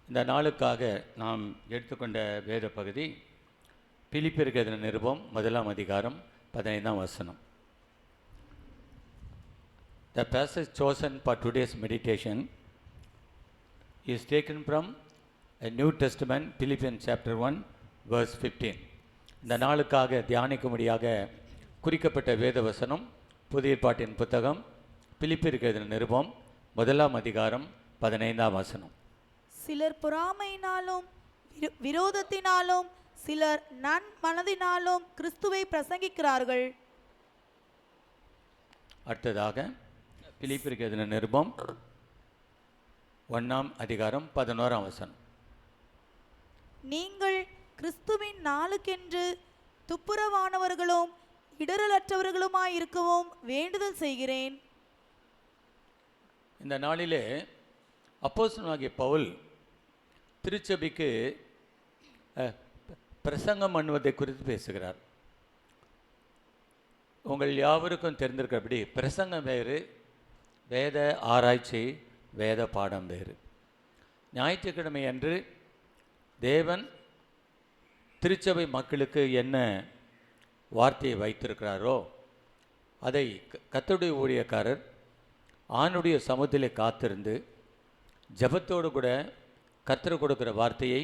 இந்த நாளுக்காக நாம் எடுத்துக்கொண்ட வேத பகுதி பிலிப்பியருக்கு எழுதின நிருபம் 1ஆம் அதிகாரம் 15ஆம் வசனம். The passage chosen for today's meditation is taken from a New Testament, Philippians chapter 1, verse 15. இந்த நாளுக்காக தியானிக்கும்படியாக குறிக்கப்பட்ட வேத வசனம் புதிய ஏற்பாட்டின் புத்தகம் பிலிப்பியருக்கு எழுதின நிருபம் 1ஆம் அதிகாரம் 15ஆம் வசனம். சிலர் பொறாமையினாலும் விரோதத்தினாலும் சிலர் நன்மனதினாலும் கிறிஸ்துவை பிரசங்கிக்கிறார்கள். அடுத்ததாக பிலிப்பியருக்கு எழுதின நிருபம் 1ஆம் அதிகாரம் 11ஆம் வசனம். நீங்கள் கிறிஸ்துவின் நாளுக்கென்று துப்புரவானவர்களும் இடரலற்றவர்களுமாயிருக்கவும் வேண்டுதல் செய்கிறேன். இந்த நாளிலே அப்போஸ்தலனாகிய பவுல் திருச்சபைக்கு பிரசங்கம் பண்ணுவதை குறித்து பேசுகிறார். உங்கள் யாவருக்கும் தெரிந்திருக்கிறபடி பிரசங்கம் வேறு, வேத ஆராய்ச்சி, வேத பாடம் வேறு. ஞாயிற்றுக்கிழமை அன்று தேவன் திருச்சபை மக்களுக்கு என்ன வார்த்தையை வைத்திருக்கிறாரோ அதை கர்த்தருடைய ஊழியக்காரர் ஆணுடைய சமூகத்திலே காத்திருந்து ஜபத்தோடு கூட கர்த்தர் கொடுக்கிற வார்த்தையை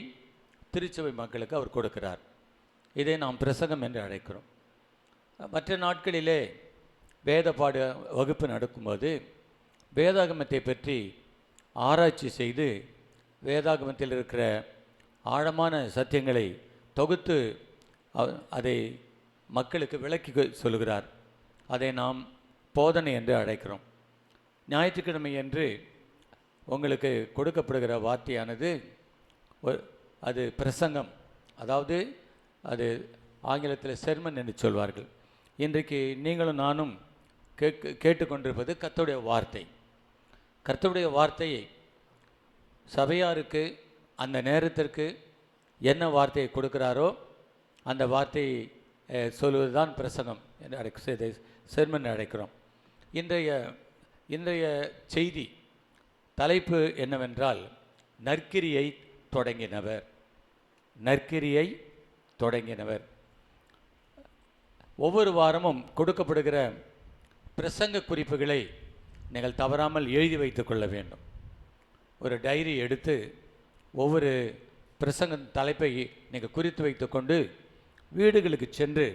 திருச்சபை மக்களுக்கு அவர் கொடுக்கிறார். இதை நாம் பிரசங்கம் என்று அழைக்கிறோம். மற்ற நாட்களிலே வேத பாட வகுப்பு நடக்கும்போது வேதாகமத்தை பற்றி ஆராய்ச்சி செய்து வேதாகமத்தில் இருக்கிற ஆழமான சத்தியங்களை தொகுத்து அதை மக்களுக்கு விளக்கி சொல்கிறார். அதை நாம் போதனை என்று அழைக்கிறோம். ஞாயிற்றுக்கிழமை என்று உங்களுக்கு கொடுக்கப்படுகிற வார்த்தையானது அது பிரசங்கம், அதாவது அது ஆங்கிலத்தில் செர்மன் என்று சொல்வார்கள். இன்றைக்கு நீங்களும் நானும் கேட்டுக்கொண்டிருப்பது கர்த்தருடைய வார்த்தை. கர்த்தருடைய வார்த்தையை சபையாருக்கு அந்த நேரத்திற்கு என்ன வார்த்தையை கொடுக்கிறாரோ அந்த வார்த்தையை சொல்வது தான் பிரசங்கம் என்று செர்மன் அழைக்கிறோம். இன்றைய செய்தி தலைப்பு என்னவென்றால் நற்கிரியை தொடங்கினவர். நற்கிரியை தொடங்கினவர். ஒவ்வொரு வாரமும் கொடுக்கப்படுகிற பிரசங்க குறிப்புகளை நீங்கள் தவறாமல் எழுதி வைத்து கொள்ள வேண்டும். ஒரு டைரி எடுத்து ஒவ்வொரு பிரசங்க தலைப்பை நீங்கள் குறித்து வைத்து கொண்டு வீடுகளுக்கு சென்று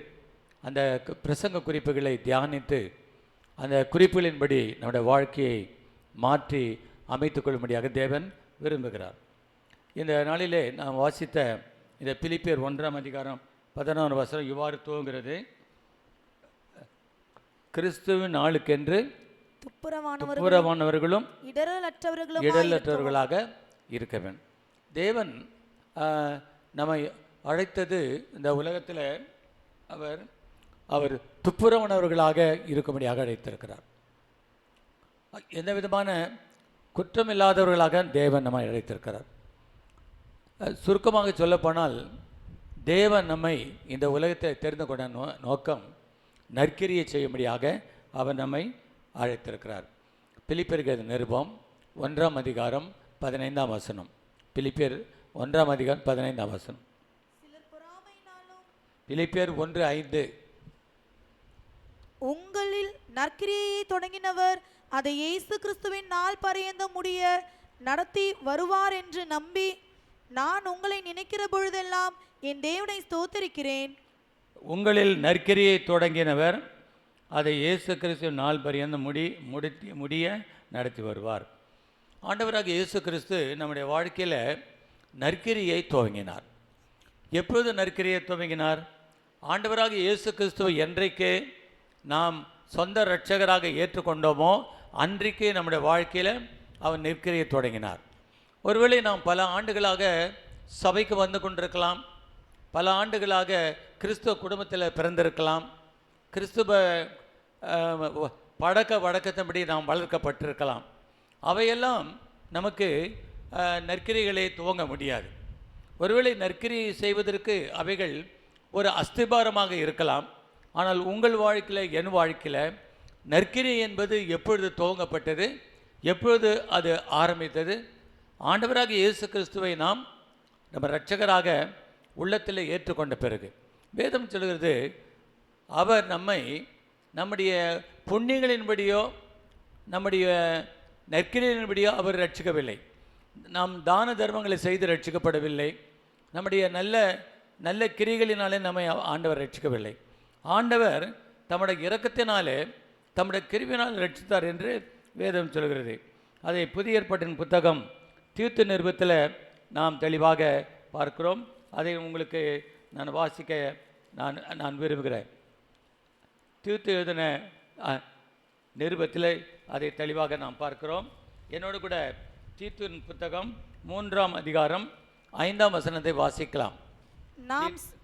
அந்த பிரசங்க குறிப்புகளை தியானித்து அந்த குறிப்புகளின்படி நம்முடைய வாழ்க்கையை மாற்றி அமைத்து கொள்ளும்படியாக தேவன் விரும்புகிறார். இந்த நாளிலே நாம் வாசித்த இந்த பிலிப்பியர் 1ஆம் அதிகாரம் 11ஆம் வசனம் இவ்வாறு துவங்குகிறது. கிறிஸ்துவின் நாளுக்கென்று துப்புரவானவர்களும் இடரலற்றவர்களாக இருக்க வேண்டும். தேவன் நம்மை அழைத்தது இந்த உலகத்தில் அவர் துப்புரவானவர்களாக இருக்கும்படியாக அழைத்திருக்கிறார். எந்த விதமான குற்றமில்லாதவர்களாக தேவன் நம்மை அழைத்திருக்கிறார். சுருக்கமாக சொல்லப்போனால் தேவன் நம்மை இந்த உலகத்தை தெரிந்து கொண்ட நோக்கம் நற்கிரியை செய்யும்படியாக அவர் நம்மை அழைத்திருக்கிறார். பிலிப்பியருக்கு நிருபம் 1ஆம் அதிகாரம் 15ஆம் வசனம். பிலிப்பியர் 1ஆம் அதிகாரம் 15ஆம் வசனம். பிலிப்பியர் 1:5. உங்களில் நற்கிரியை தொடங்கினவர் அதை இயேசு கிறிஸ்துவின் நாள் பரியந்த முடிய நடத்தி வருவார் என்று நம்பி நான் உங்களை நினைக்கிற பொழுதெல்லாம் என் தேவனை ஸ்தோத்திரிக்கிறேன். உங்களில் நற்கிரியை தொடங்கினவர் அதை இயேசு கிறிஸ்துவின் நாள் பரியந்த முடிய நடத்தி வருவார். ஆண்டவராக இயேசு கிறிஸ்து நம்முடைய வாழ்க்கையில் நற்கிரியை துவங்கினார். எப்பொழுது நற்கிரியை துவங்கினார்? ஆண்டவராக இயேசு கிறிஸ்துவை என்றைக்கு நாம் சொந்த இரட்சகராக ஏற்றுக்கொண்டோமோ அன்றைக்கு நம்முடைய வாழ்க்கையில் அவர் நற்கிரியை தொடங்கினார். ஒருவேளை நாம் பல ஆண்டுகளாக சபைக்கு வந்து கொண்டிருக்கலாம், பல ஆண்டுகளாக கிறிஸ்துவ குடும்பத்தில் பிறந்திருக்கலாம், கிறிஸ்துவ வழக்கத்தின்படி நாம் வளர்க்கப்பட்டிருக்கலாம். அவையெல்லாம் நமக்கு நற்கிரிகளை துவங்க முடியாது. ஒருவேளை நற்கிரி செய்வதற்கு அவைகள் ஒரு அஸ்திபாரமாக இருக்கலாம். ஆனால் உங்கள் வாழ்க்கையில் என் வாழ்க்கையில் நற்கிரி என்பது எப்பொழுது துவங்கப்பட்டது, எப்பொழுது அது ஆரம்பித்தது, ஆண்டவராக இயேசு கிறிஸ்துவை நாம் நம்ம இரட்சகராக உள்ளத்தில் ஏற்றுக்கொண்ட பிறகு வேதம் சொல்கிறது, அவர் நம்மை நம்முடைய புண்ணியங்களின்படியோ நம்முடைய நற்கிரிகளின்படியோ அவர் ரட்சிக்கவில்லை. நாம் தான தர்மங்களை செய்து ரட்சிக்கப்படவில்லை. நம்முடைய நல்ல நல்ல கிரிகளினாலே நம்மை ஆண்டவர் ரட்சிக்கவில்லை. ஆண்டவர் தம்முடைய இரக்கத்தினாலே தம்முடைய கிருபையினால் ரட்சித்தார் என்று வேதம் சொல்கிறது. அதை புதிய ஏற்பாட்டின் புத்தகம் தீத்து நிருபத்தில் நாம் தெளிவாக பார்க்கிறோம். அதை உங்களுக்கு நான் வாசிக்க நான் விரும்புகிறேன். தீத்து எழுதின நிருபத்தில் அதை தெளிவாக நாம் பார்க்கிறோம். என்னோடு கூட தீத்துவின் புத்தகம் 3ஆம் அதிகாரம் 5ஆம் வசனத்தை வாசிக்கலாம்.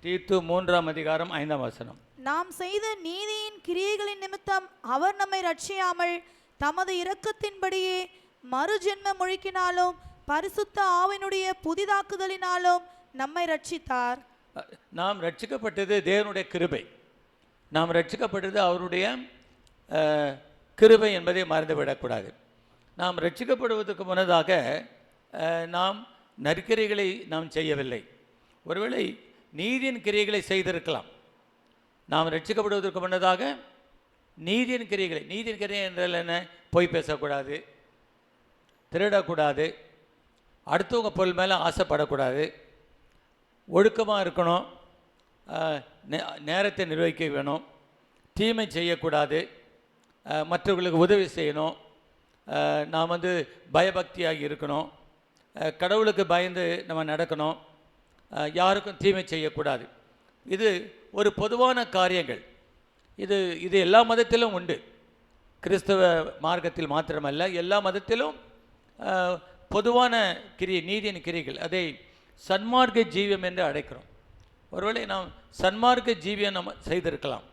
தீத்து 3ஆம் அதிகாரம் 5ஆம் வசனம். நாம் செய்த நீதியின் கிரியைகளின் நிமித்தம் அவர் நம்மை ரட்சியாமல் தமது இரக்கத்தின்படியே மறுஜென்ம மொழிக்கினாலும் பரிசுத்த ஆவினுடைய புதிதாக்குதலினாலும் நம்மை ரட்சித்தார். நாம் ரட்சிக்கப்பட்டது தேவனுடைய கிருபை. நாம் ரட்சிக்கப்பட்டது அவருடைய கிருபை என்பதை மறந்துவிடக்கூடாது. நாம் ரட்சிக்கப்படுவதற்கு முன்னதாக நாம் நற்கிரைகளை நாம் செய்யவில்லை. ஒருவேளை நீதியின் கிரியைகளை செய்திருக்கலாம். நாம் ரட்சிக்கப்படுவதற்கு முன்னதாக நீதியின் கிரியைகளை, நீதியின் கிரியை என்றால் என்ன? பொய் பேசக்கூடாது, திருடக்கூடாது, அடுத்தவங்க பொருள் மேலே ஆசைப்படக்கூடாது, ஒழுக்கமாக இருக்கணும், நேரத்தை நிர்வகிக்க வேணும், தீமை செய்யக்கூடாது, மற்றவர்களுக்கு உதவி செய்யணும், நாம் பயபக்தியாக இருக்கணும், கடவுளுக்கு பயந்து நம்ம நடக்கணும், யாருக்கும் தீமை செய்யக்கூடாது. இது ஒரு பொதுவான காரியங்கள். இது எல்லா மதத்திலும் உண்டு. கிறிஸ்தவ மார்க்கத்தில் மாத்திரமல்ல, எல்லா மதத்திலும் பொதுவான நீதியின் கிரிகள். அதை சன்மார்க்க ஜீவியம் என்று அழைக்கிறோம். ஒருவேளை நாம் சன்மார்க்க ஜீவியம் நம்ம செய்திருக்கலாம்.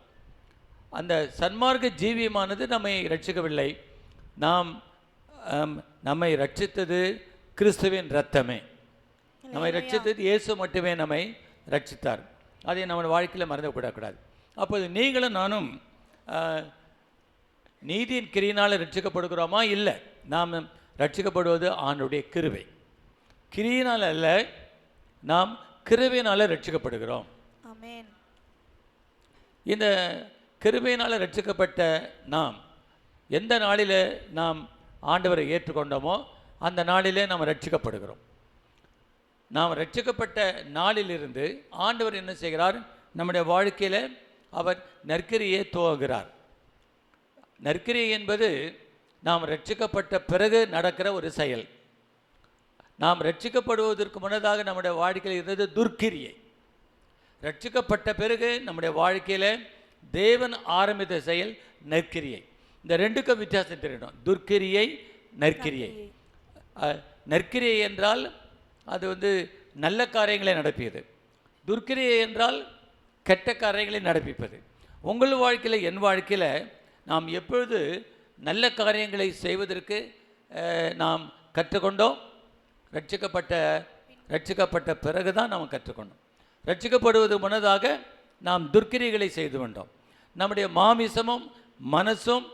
அந்த சன்மார்க்க ஜீவியமானது நம்மை ரட்சிக்கவில்லை. நம்மை ரட்சித்தது கிறிஸ்துவின் இரத்தமே. நம்மை ரட்சித்தது இயேசு மட்டுமே நம்மை ரட்சித்தார். அதை நம்ம வாழ்க்கையில் மறந்துவிடக்கூடாது. அப்போது நீங்களும் நானும் நீதியின் கிரியினால் ரட்சிக்கப்படுகிறோமா? இல்லை. நாம் ரட்சிக்கப்படுவது ஆண்டவருடைய கிருபை. கிரியினால் அல்ல, நாம் கிருபையினால் ரட்சிக்கப்படுகிறோம். ஆமென். இந்த கிருபையினால் ரட்சிக்கப்பட்ட நாம் எந்த நாளில் நாம் ஆண்டவரை ஏற்றுக்கொண்டோமோ அந்த நாளிலே நாம் ரட்சிக்கப்படுகிறோம். நாம் ரட்சிக்கப்பட்ட நாளிலிருந்து ஆண்டவர் என்ன செய்கிறார்? நம்முடைய வாழ்க்கையில் அவர் நற்கிரியை துவங்குகிறார். நற்கிரியை என்பது நாம் ரட்சிக்கப்பட்ட பிறகு நடக்கிற ஒரு செயல். நாம் ரட்சிக்கப்படுவதற்கு முன்னதாக நம்முடைய வாழ்க்கையில் இருந்தது துர்க்கிரியை. ரட்சிக்கப்பட்ட பிறகு நம்முடைய வாழ்க்கையில் தேவன் ஆரம்பித்த செயல் நற்கிரியை. இந்த ரெண்டுக்கும் வித்தியாசம் தெரியணும். துர்க்கிரியை, நற்கிரியை. நற்கிரியை என்றால் அது நல்ல காரியங்களை நடப்பியது. துர்க்கிரியை என்றால் கெட்ட காரியங்களை நடப்பிப்பது. உங்கள் வாழ்க்கையில், என் வாழ்க்கையில் நாம் எப்பொழுது நல்ல காரியங்களை செய்வதற்கு நாம் கற்றுக்கொண்டோம்? ரட்சிக்கப்பட்ட பிறகு தான் நாம் கற்றுக்கொண்டோம். ரட்சிக்கப்படுவது முன்னதாக நாம் துர்க்கிரிகளை செய்து கொண்டோம். நம்முடைய மாமிசமும் மனசும்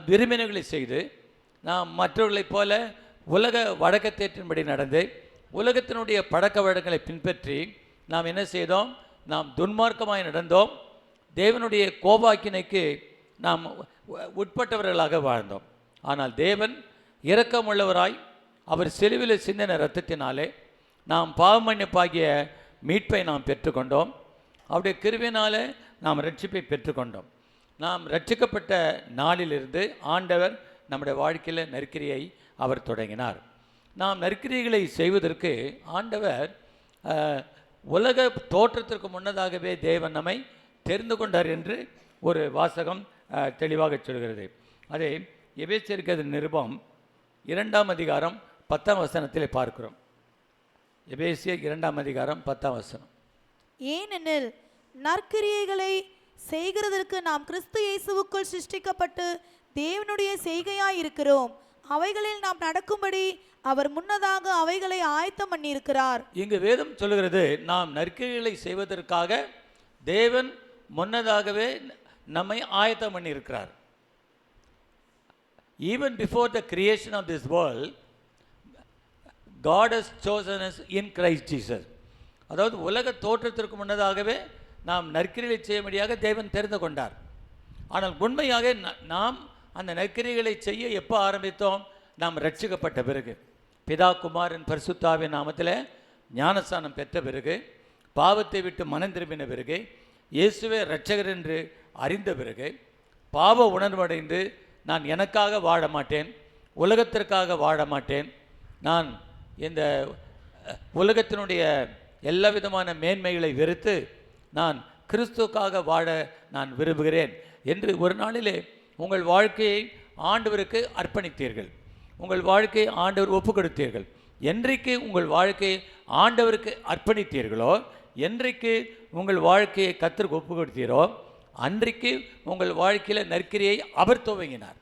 விரும்பினங்களை செய்து நாம் மற்றவர்களைப் போல உலக வழக்கத்தேற்றின்படி நடந்து உலகத்தினுடைய பழக்க வழக்கங்களை பின்பற்றி நாம் என்ன செய்தோம்? நாம் துன்மார்க்கமாய் நடந்தோம். தேவனுடைய கோபாக்கினைக்கு நாம் உட்பட்டவர்களாக வாழ்ந்தோம். ஆனால் தேவன் இரக்கமுள்ளவராய் அவர் சிலுவையில் சிந்தின இரத்தத்தினாலே நாம் பாவமன்னிப்பாகிய மீட்பை நாம் பெற்றுக்கொண்டோம். அவருடைய கிருபையினாலே நாம் ரட்சிப்பை பெற்றுக்கொண்டோம். நாம் ரட்சிக்கப்பட்ட நாளிலிருந்து ஆண்டவர் நம்முடைய வாழ்க்கையில் நற்கிரியை அவர் தொடங்கினார். நாம் நற்கிரியைகளை செய்வதற்கு ஆண்டவர் உலக தோற்றத்திற்கு முன்னதாகவே தேவன் நம்மை தெரிந்து கொண்டார் என்று ஒரு வாசகம் தெளிவாக சொல்கிறது. அதை எபேசியர் நிருபம் 2ஆம் அதிகாரம் 10ஆம் வசனத்திலே பார்க்கிறோம். எபேசியர் 2ஆம் அதிகாரம் 10ஆம் வசனம். ஏனெனில் நற்கிரியைகளை செய்கிறதற்கு நாம் கிறிஸ்து இயேசுவுக்குள் சிருஷ்டிக்கப்பட்டு தேவனுடைய செய்கையாய் இருக்கிறோம். அவைகளில் நாம் நடக்கும்படி அவர் முன்னதாக அவைகளை ஆயத்தம் பண்ணியிருக்கிறார். இங்கு வேதம் சொல்லுகிறது, நாம் நற்கிரியைகளை செய்வதற்காக தேவன் முன்னதாகவே நம்மை ஆயத்தம் பண்ணியிருக்கிறார். Even before the creation of this world, God has chosen us in Christ Jesus. அதாவது உலக தோற்றத்திற்கு முன்னதாகவே நாம் நற்கிரிகளை செய்யும்படியாக தேவன் தெரிந்து கொண்டார். ஆனால் உண்மையாக நாம் அந்த நற்கிரிகளை செய்ய எப்போ ஆரம்பித்தோம்? நாம் ரட்சிக்கப்பட்ட பிறகு, பிதா குமாரன் பரிசுத்தாவின் நாமத்தில் ஞானஸ்நானம் பெற்ற பிறகு, பாவத்தை விட்டு மனம் திரும்பின பிறகு, இயேசுவே இரட்சகர் என்று அறிந்த பிறகு, பாவ உணர்வடைந்து நான் எனக்காக வாழ மாட்டேன், உலகத்திற்காக வாழ மாட்டேன், நான் இந்த உலகத்தினுடைய எல்லா விதமான மேன்மைகளை வெறுத்து நான் கிறிஸ்துவுக்காக வாழ நான் விரும்புகிறேன் என்று ஒரு நாளிலே உங்கள் வாழ்க்கையை ஆண்டவருக்கு அர்ப்பணித்தீர்கள், உங்கள் வாழ்க்கையை ஆண்டவர் ஒப்பு கொடுத்தீர்கள். என்றைக்கு உங்கள் வாழ்க்கையை ஆண்டவருக்கு அர்ப்பணித்தீர்களோ, என்றைக்கு உங்கள் வாழ்க்கையை கர்த்தருக்கு ஒப்பு கொடுத்தீரோ, அன்றைக்கு உங்கள் வாழ்க்கையில் நற்கிரியை அவர் துவங்கினார்.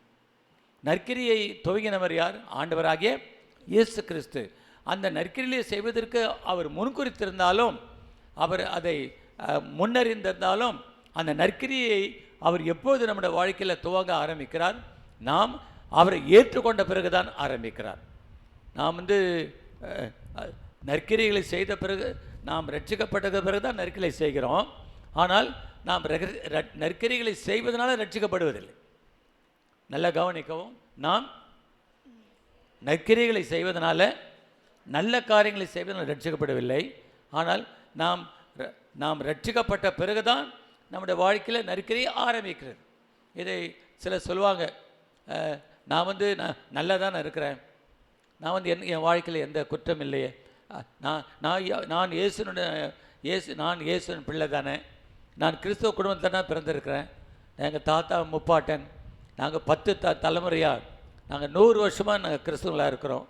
நற்கிரியை துவங்கினவர் யார்? ஆண்டவராகிய இயேசு கிறிஸ்து. அந்த நற்கிரியை செய்வதற்கு அவர் முன்குறித்திருந்தாலும், அவர் அதை முன்னறிந்திருந்தாலும், அந்த நற்கிரியை அவர் எப்போது நம்முடைய வாழ்க்கையில் துவங்க ஆரம்பிக்கிறார்? நாம் அவரை ஏற்றுக்கொண்ட பிறகுதான் ஆரம்பிக்கிறார். நாம் நற்கிரிகளை செய்த பிறகு, நாம் ரட்சிக்கப்பட்ட பிறகு தான் நற்கிரிகளை செய்கிறோம். ஆனால் நாம் நற்கிரிகளை செய்வதனால ரட்சிக்கப்படுவதில்லை. நல்லா கவனிக்கவும். நாம் நற்கிரிகளை செய்வதனால, நல்ல காரியங்களை செய்வதனால் ரட்சிக்கப்படவில்லை. ஆனால் நாம் ரட்சிக்கப்பட்ட பிறகுதான் நம்முடைய வாழ்க்கையில் நற்கிரியை ஆரம்பிக்கிறது. இதை சிலர் சொல்லுவாங்க, நான் நல்லா தானே இருக்கிறேன், நான் என் வாழ்க்கையில் எந்த குற்றம் இல்லையே, நான் இயேசுவின் பிள்ளை தானே, நான் கிறிஸ்துவ குடும்பத்தில் தான் பிறந்திருக்கிறேன், எங்கள் தாத்தா முப்பாட்டன், நாங்கள் 10 தலைமுறையாக, நாங்கள் 100 வருஷமாக நாங்கள் கிறிஸ்துவங்களாக இருக்கிறோம்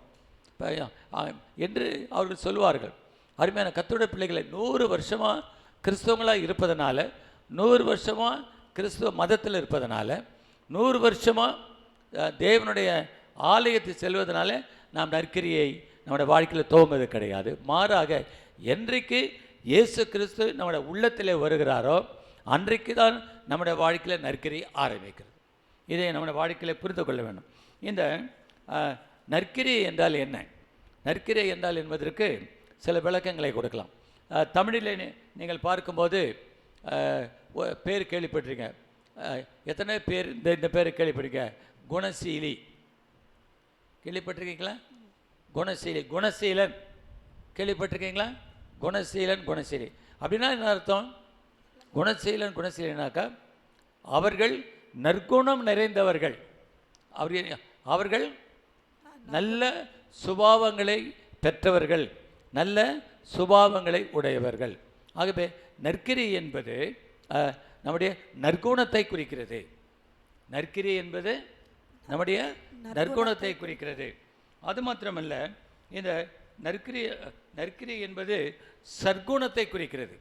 என்று அவர்கள் சொல்வார்கள். அருமையான கர்த்தருடைய பிள்ளைகளை, 100 வருஷமாக கிறிஸ்தவங்களாக இருப்பதனால, 100 வருஷமாக கிறிஸ்துவ மதத்தில் இருப்பதனால, 100 வருஷமாக தேவனுடைய ஆலயத்தை செல்வதனால நாம் நற்கிரியை நம்முடைய வாழ்க்கையில் துவங்குவது கிடையாது. மாறாக என்றைக்கு இயேசு கிறிஸ்து நம்முடைய உள்ளத்திலே வருகிறாரோ அன்றைக்கு தான் நம்முடைய வாழ்க்கையில் நற்கிரி ஆரம்பிக்கிறது. இதை நம்முடைய வாழ்க்கையில் புரிந்து கொள்ள வேண்டும். இந்த நற்கிரி என்றால் என்ன? நற்கிரி என்றால் என்பதற்கு சில விளக்கங்களை கொடுக்கலாம். தமிழில் நீங்கள் பார்க்கும்போது பேர் கேள்விப்பட்டிருக்கீங்க. எத்தனை பேர் இந்த பேர் கேள்விப்பட்டிருக்க? குணசீலி கேள்விப்பட்டிருக்கீங்களா? குணசீலன் கேள்விப்பட்டிருக்கீங்களா? குணசீலி அப்படின்னா என்ன அர்த்தம்? குணசீலனாக்கா அவர்கள் நற்குணம் நிறைந்தவர்கள், அவர்கள் நல்ல சுபாவங்களை பெற்றவர்கள், நல்ல சுபாவங்களை உடையவர்கள். ஆகவே நற்கிரி என்பது நம்முடைய நற்குணத்தை குறிக்கிறது. நற்கிரி என்பது நம்முடைய நற்குணத்தை குறிக்கிறது. அது மாத்திரமல்ல, இந்த நற்கிரி என்பது சற்குணத்தை குறிக்கிறது.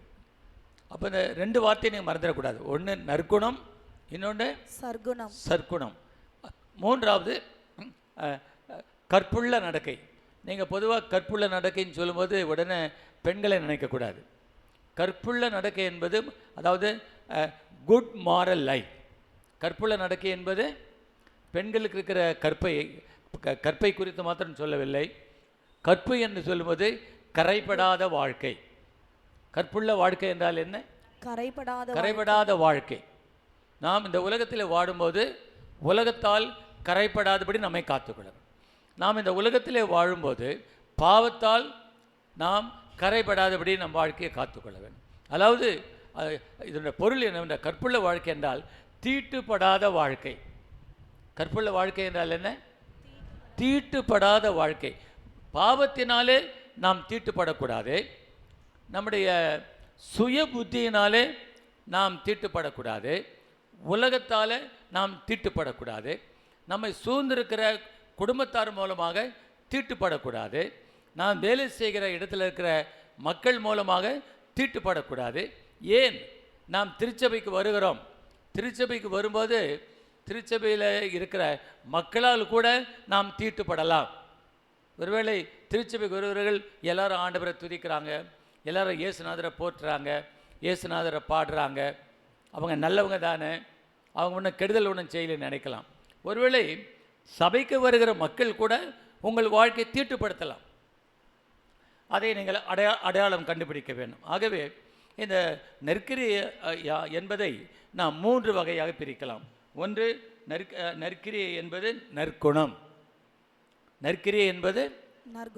அப்போ இந்த 2 வார்த்தையை நீங்கள் மறந்துடக்கூடாது. ஒன்று நற்குணம், இன்னொன்று சற்குணம். மூன்றாவது கற்புள்ள நடக்கை. நீங்கள் பொதுவாக கற்புள்ள நடக்கைன்னு சொல்லும்போது உடனே பெண்களை நினைக்கக்கூடாது. கற்புள்ள நடக்கை என்பது, அதாவது குட் மாரல் லைஃப். கற்புள்ள நடக்கை என்பது பெண்களுக்கு இருக்கிற கற்பை குறித்து மாத்திரம் சொல்லவில்லை. கற்பு என்று சொல்லும்போது கரைபடாத வாழ்க்கை. கற்புள்ள வாழ்க்கை என்றால் என்ன? கரைபடாத வாழ்க்கை. நாம் இந்த உலகத்தில் வாழும்போது உலகத்தால் கரைபடாதபடி நம்மை காத்துக்கொள்ளணும். நாம் இந்த உலகத்திலே வாழும்போது பாவத்தால் நாம் கரைபடாதபடி நம் வாழ்க்கையை காத்துக்கொள்ள வேண்டும். அதாவது இதனுடைய பொருள் என்ன? கற்புள்ள வாழ்க்கை என்றால் தீட்டுப்படாத வாழ்க்கை. கற்புள்ள வாழ்க்கை என்றால் என்ன? தீட்டுப்படாத வாழ்க்கை. பாவத்தினாலே நாம் தீட்டுப்படக்கூடாது, நம்முடைய சுய புத்தியினாலே நாம் தீட்டுப்படக்கூடாது, உலகத்தால் நாம் தீட்டுப்படக்கூடாது, நம்மை சூழ்ந்திருக்கிற குடும்பத்தார் மூலமாக தீட்டுப்படக்கூடாது, நாம் வேலை செய்கிற இடத்துல இருக்கிற மக்கள் மூலமாக தீட்டுப்படக்கூடாது. ஏன்? நாம் திருச்சபைக்கு வருகிறோம். திருச்சபைக்கு வரும்போது திருச்சபையில் இருக்கிற மக்களால் கூட நாம் தீட்டுப்படலாம். ஒருவேளை திருச்சபைக்கு வருவர்கள் எல்லாரும் ஆண்டவரை துதிக்கிறாங்க, எல்லாரும் இயேசுநாதரை போற்றுறாங்க, இயேசுநாதரை பாடுறாங்க, அவங்க நல்லவங்க தானே, அவங்க ஒன்றும் கெடுதல் ஒன்றும் செய்யலைன்னு நினைக்கலாம். ஒருவேளை சபைக்கு வருகிற மக்கள் கூட உங்கள் வாழ்க்கையை தீட்டுப்படுத்தலாம். அதை நீங்கள் அடையாளம் கண்டுபிடிக்க வேண்டும். ஆகவே இந்த நற்கிரி என்பதை நாம் 3 வகையாக பிரிக்கலாம். ஒன்று நற்கிரியை என்பது நற்குணம். நற்கிரியை என்பது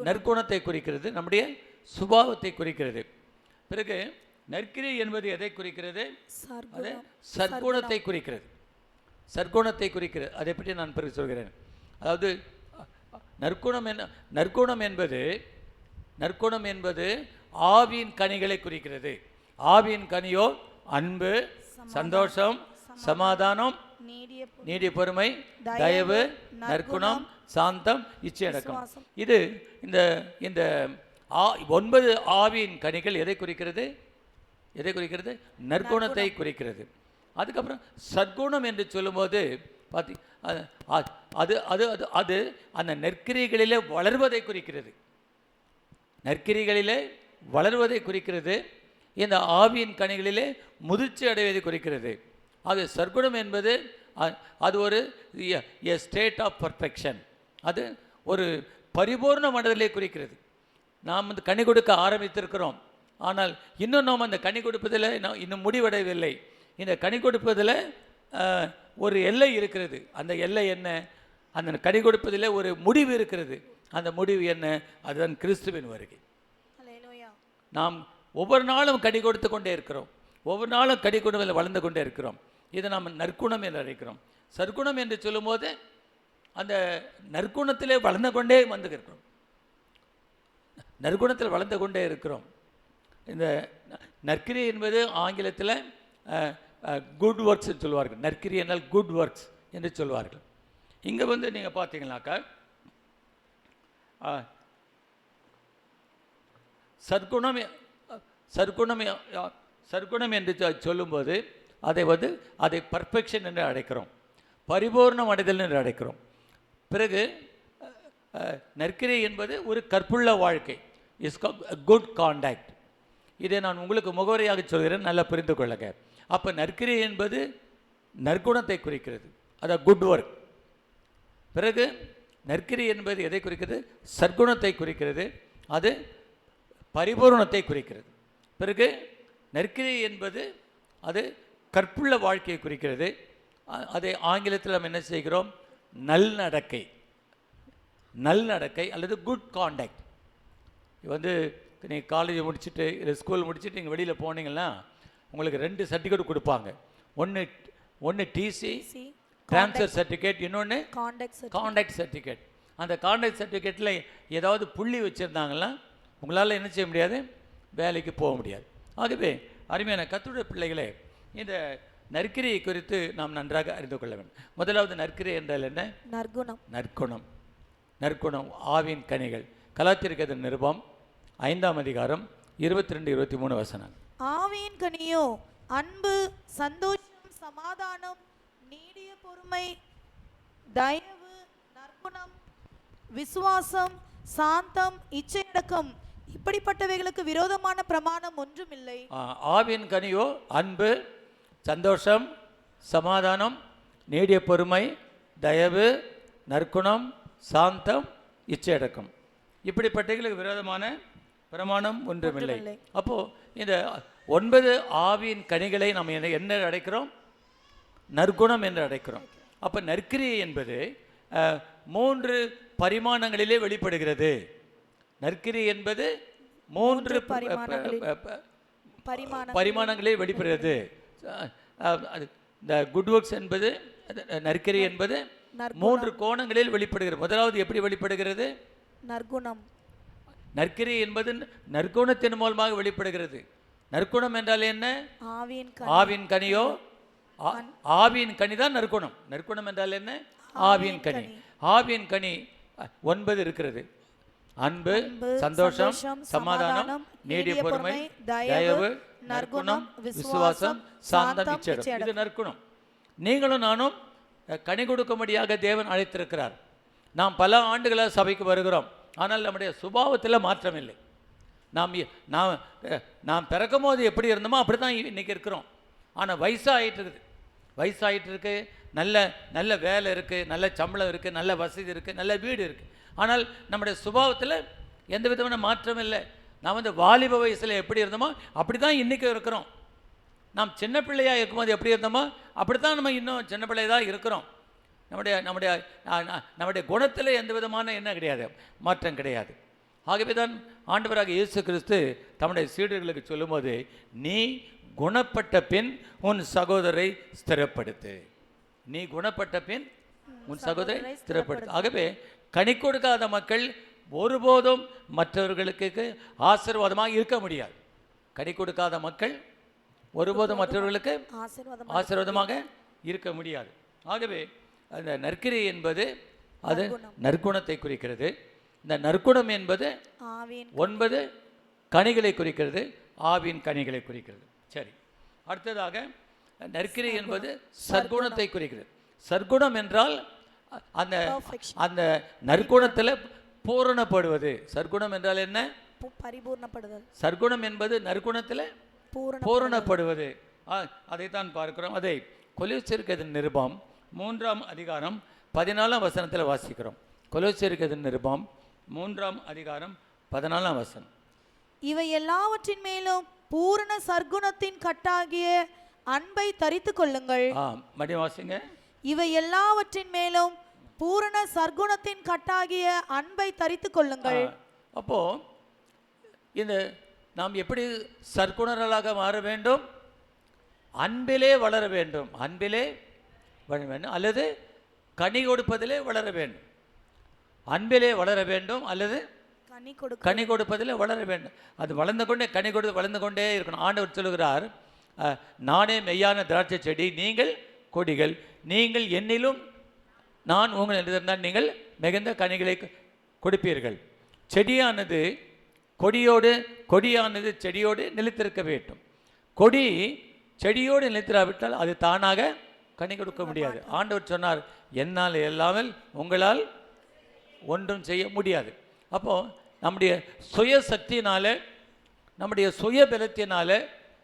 நற்குணத்தை குறிக்கிறது, நம்முடைய சுபாவத்தை குறிக்கிறது. பிறகு நற்கிரி என்பது எதை குறிக்கிறது? அது சற்குணத்தை குறிக்கிறது. சற்குணத்தை குறிக்கிறது. அதை பற்றி நான் பிறகு சொல்கிறேன். அதாவது நற்குணம் என்பது ஆவியின் கனிகளை குறிக்கிறது. ஆவியின் கனியோ அன்பு, சந்தோஷம், சமாதானம், நீடிய பொறுமை, தயவு, நற்குணம், சாந்தம், இச்சையடக்கம். இது இந்த 9 ஆவியின் கனிகள் எதை குறிக்கிறது? நற்குணத்தை குறிக்கிறது. அதுக்கப்புறம் சற்குணம் என்று சொல்லும்போது அது அந்த நற்கிரிகளிலே வளர்வதை குறிக்கிறது. நற்கிரிகளிலே வளர்வதை குறிக்கிறது. இந்த ஆவியின் கனிகளிலே முதிர்ச்சி அடைவதை குறிக்கிறது. அது சற்குணம் என்பது அது ஒரு ஸ்டேட் ஆஃப் பர்ஃபெக்ஷன். அது ஒரு பரிபூர்ண மனதிலே குறிக்கிறது. நாம் வந்து கனி கொடுக்க ஆரம்பித்திருக்கிறோம், ஆனால் இன்னும் நாம் அந்த கனி கொடுப்பதில் இன்னும் முடிவடையவில்லை. இந்த கனி கொடுப்பதில் ஒரு எல்லை இருக்கிறது. அந்த எல்லை என்ன? அந்த கனி கொடுப்பதில் ஒரு முடிவு இருக்கிறது. அந்த முடிவு என்ன? அதுதான் கிறிஸ்துவின் வருகை. நாம் ஒவ்வொரு நாளும் கனி கொடுத்து கொண்டே இருக்கிறோம். ஒவ்வொரு நாளும் கனி கொடுப்பதில் வளர்ந்து கொண்டே இருக்கிறோம். இதை நாம் நற்குணம் என்று அழைக்கிறோம். சற்குணம் என்று சொல்லும்போது அந்த நற்குணத்திலே வளர்ந்து கொண்டே இருக்கிறோம். நற்குணத்தில் வளர்ந்து கொண்டே இருக்கிறோம். இந்த நற்கிரி என்பது ஆங்கிலத்தில் குட் ஒர்க்ஸ் என்று சொல்வார்கள். நற்கிரி என்றால் குட் ஒர்க்ஸ் என்று சொல்வார்கள். இங்கே வந்து நீங்கள் பார்த்தீங்கன்னாக்கா சற்குணம் என்று சொல்லும்போது அதை பர்ஃபெக்ஷன் என்று அழைக்கிறோம், பரிபூர்ணம் அடைதல் என்று அழைக்கிறோம். பிறகு நற்கிரி என்பது ஒரு கற்புள்ள வாழ்க்கை, இஸ் குட் கான்டாக்ட். இதை நான் உங்களுக்கு முகவரியாக சொல்கிறேன், நல்லா புரிந்து கொள்ளுங்க. அப்போ நற்கிரி என்பது நற்குணத்தை குறிக்கிறது, அதான் குட் ஒர்க். பிறகு நற்கிரி என்பது எதை குறிக்கிறது? சற்குணத்தை குறிக்கிறது, அது பரிபூரணத்தை குறிக்கிறது. பிறகு நற்கிரி என்பது அது கற்புள்ள வாழ்க்கையை குறிக்கிறது. அதை ஆங்கிலத்தில் நம்ம என்ன செய்கிறோம்? நல்நடக்கை அல்லது குட் கான்டாக்ட். வந்து நீங்கள் காலேஜ் முடிச்சுட்டு இல்லை ஸ்கூல் முடிச்சுட்டு நீங்கள் வெளியில் போனீங்கன்னா உங்களுக்கு 2 சர்டிஃபிகேட் கொடுப்பாங்க. ஒன்று டிசி ட்ரான்ஸ்ஃபர் சர்டிஃபிகேட், இன்னொன்று கான்டாக்ட் சர்டிஃபிகேட். அந்த கான்டாக்ட் சர்டிஃபிகேட்டில் ஏதாவது புள்ளி வச்சுருந்தாங்கன்னா உங்களால் என்ன செய்ய முடியாது? வேலைக்கு போக முடியாது. ஆகவே அருமையான கர்த்தருடைய பிள்ளைகளே, இந்த நற்கிரியை குறித்து நாம் நன்றாக அறிந்து கொள்ள வேண்டும். முதலாவது நற்கிரி என்றால் என்ன? நற்குணம் ஆவியின் கனிகள். கலாத்தியர் நிருபம் 5ஆம் அதிகாரம் 22-23 வசனம். ஆவியின் கனியோ அன்பு, சந்தோஷம், சமாதானம், நீடிய பொறுமை, தயவு, நற்குணம், விசுவாசம், சாந்தம், இச்சையடக்கம். இப்படிப்பட்டவைகளுக்கு விரோதமான பிரமாணம் ஒன்றுமில்லை. ஆவியின் கனியோ அன்பு, சந்தோஷம், சமாதானம், நீடிய பொறுமை, தயவு, நற்குணம், சாந்தம், இச்சையடக்கம். இப்படிப்பட்டவைகளுக்கு விரோதமான பிரமாணம் ஒன்றுமில்லை. அப்போ இந்த 9 ஆவியின் கனிகளை நாம் என்ன அழைக்கிறோம்? நற்குணம் என்று அழைக்கிறோம். அப்போ நற்கிரி என்பது 3 பரிமாணங்களிலே வெளிப்படுகிறது. நற்கிரி என்பது 3 பரிமாணங்களிலே வெளிப்படுகிறது. இந்த குட் ஒர்க்ஸ் என்பது, நற்கிரி என்பது 3 கோணங்களில் வெளிப்படுகிறது. முதலாவது எப்படி வெளிப்படுகிறது? நற்குணம். நற்கிரி என்பது நற்குணத்தின் மூலமாக வெளிப்படுகிறது. நற்குணம் என்றால் என்ன? ஆவியின் கனியோ, ஆவியின் கனி தான் நற்குணம். நற்குணம் என்றால் என்ன? ஆவியின் கனி. ஆவியின் கனி 9 இருக்கிறது. அன்பு, சந்தோஷம், சமாதானம், நீடிய பொறுமை, தயவு, நற்குணம், விசுவாசம், சாந்தம், இச்சையடக்கம். இது நற்குணம். நீங்களும் நானும் கனி கொடுக்கும்படியாக தேவன் அழைத்திருக்கிறார். நாம் பல ஆண்டுகளாக சபைக்கு வருகிறோம், ஆனால் நம்முடைய சுபாவத்தில் மாற்றம் இல்லை. நாம் பிறக்கும் போது எப்படி இருந்தோமோ அப்படி தான் இன்றைக்கி இருக்கிறோம். ஆனால் வயசாகிட்டு இருக்கு, நல்ல வேலை இருக்குது, நல்ல சம்பளம் இருக்குது, நல்ல வசதி இருக்குது, நல்ல வீடு இருக்குது. ஆனால் நம்முடைய சுபாவத்தில் எந்த விதமான மாற்றம் இல்லை. நாம் வந்து வாலிப வயசில் எப்படி இருந்தோமோ அப்படி தான் இன்றைக்கி இருக்கிறோம். நாம் சின்ன பிள்ளையாக இருக்கும்போது எப்படி இருந்தோமோ அப்படி தான் நம்ம இன்னும் சின்ன பிள்ளையாக தான் இருக்கிறோம். நம்முடைய குணத்தில் எந்த விதமான என்ன கிடையாது, மாற்றம் கிடையாது. ஆகவே தான் ஆண்டவராக இயேசு கிறிஸ்து தம்முடைய சீடர்களுக்கு சொல்லும்போது, நீ குணப்பட்ட பின் உன் சகோதரை ஸ்திரப்படுத்து. நீ குணப்பட்ட பின் உன் சகோதரை ஸ்திரப்படுத்து. ஆகவே கனி கொடுக்காத மக்கள் ஒருபோதும் மற்றவர்களுக்கு ஆசீர்வாதமாக இருக்க முடியாது. கனி கொடுக்காத மக்கள் ஒருபோதும் மற்றவர்களுக்கு ஆசீர்வாதமாக இருக்க முடியாது. ஆகவே அந்த நற்கிரி என்பது அது நற்குணத்தை குறிக்கிறது. இந்த நற்குணம் என்பது 9 கனிகளை குறிக்கிறது, ஆவின் கனிகளை குறிக்கிறது. சரி, அடுத்ததாக நற்கிரி என்பது சற்குணத்தை குறிக்கிறது. சற்குணம் என்றால் அந்த அந்த நற்குணத்தில் பூரணப்படுவது. சற்குணம் என்றால் என்ன? பரிபூர்ணப்படுதல். சற்குணம் என்பது நற்குணத்தில் பூரணப்படுவது. அதைத்தான் பார்க்கிறோம். அதை கொலோசியருக்கு நிருபம் 3ஆம் அதிகாரம் 14ஆம் வசனத்தில் வாசிக்கிறோம். கொலோசியருக்கு நிருபம் 3ஆம் அதிகாரம் 14ஆம் வசனம். இவை எல்லாவற்றின் மேலும் பூரண சற்குணத்தின் கட்டாகிய அன்பை தரித்துக் கொள்ளுங்கள். மறுபடியும் வாசிங்க. இவை எல்லாவற்றின் மேலும் பூரண சற்குணத்தின் கட்டாகிய அன்பை தரித்துக் கொள்ளுங்கள். அப்போ இந்த நாம் எப்படி சற்குணர்களாக மாற வேண்டும்? அன்பிலே வளர வேண்டும். அன்பிலே வளர வேண்டும் அல்லது கனி கொடுப்பதிலே வளர வேண்டும். அன்பிலே வளர வேண்டும் அல்லது கனி கொடுப்பதிலே வளர வேண்டும். அது வளர்ந்து கொண்டே வளர்ந்து கொண்டே இருக்கணும். ஆண்டவர் சொல்லுகிறார், நானே மெய்யான திராட்சை செடி, நீங்கள் கொடிகள். நீங்கள் என்னிலும் நான் உங்கள் இருந்தால் நீங்கள் மிகுந்த கனிகளை கொடுப்பீர்கள். செடியானது கொடியானது செடியோடு நிலைத்திருக்க வேண்டும். கொடி செடியோடு நிலைத்திராவிட்டால் அது தானாக கனி கொடுக்க முடியாது. ஆண்டவர் சொன்னார், என்னால் இல்லாமல் உங்களால் ஒன்றும் செய்ய முடியாது. அப்போ நம்முடைய சுய சக்தியினால, நம்முடைய சுய பலத்தினால,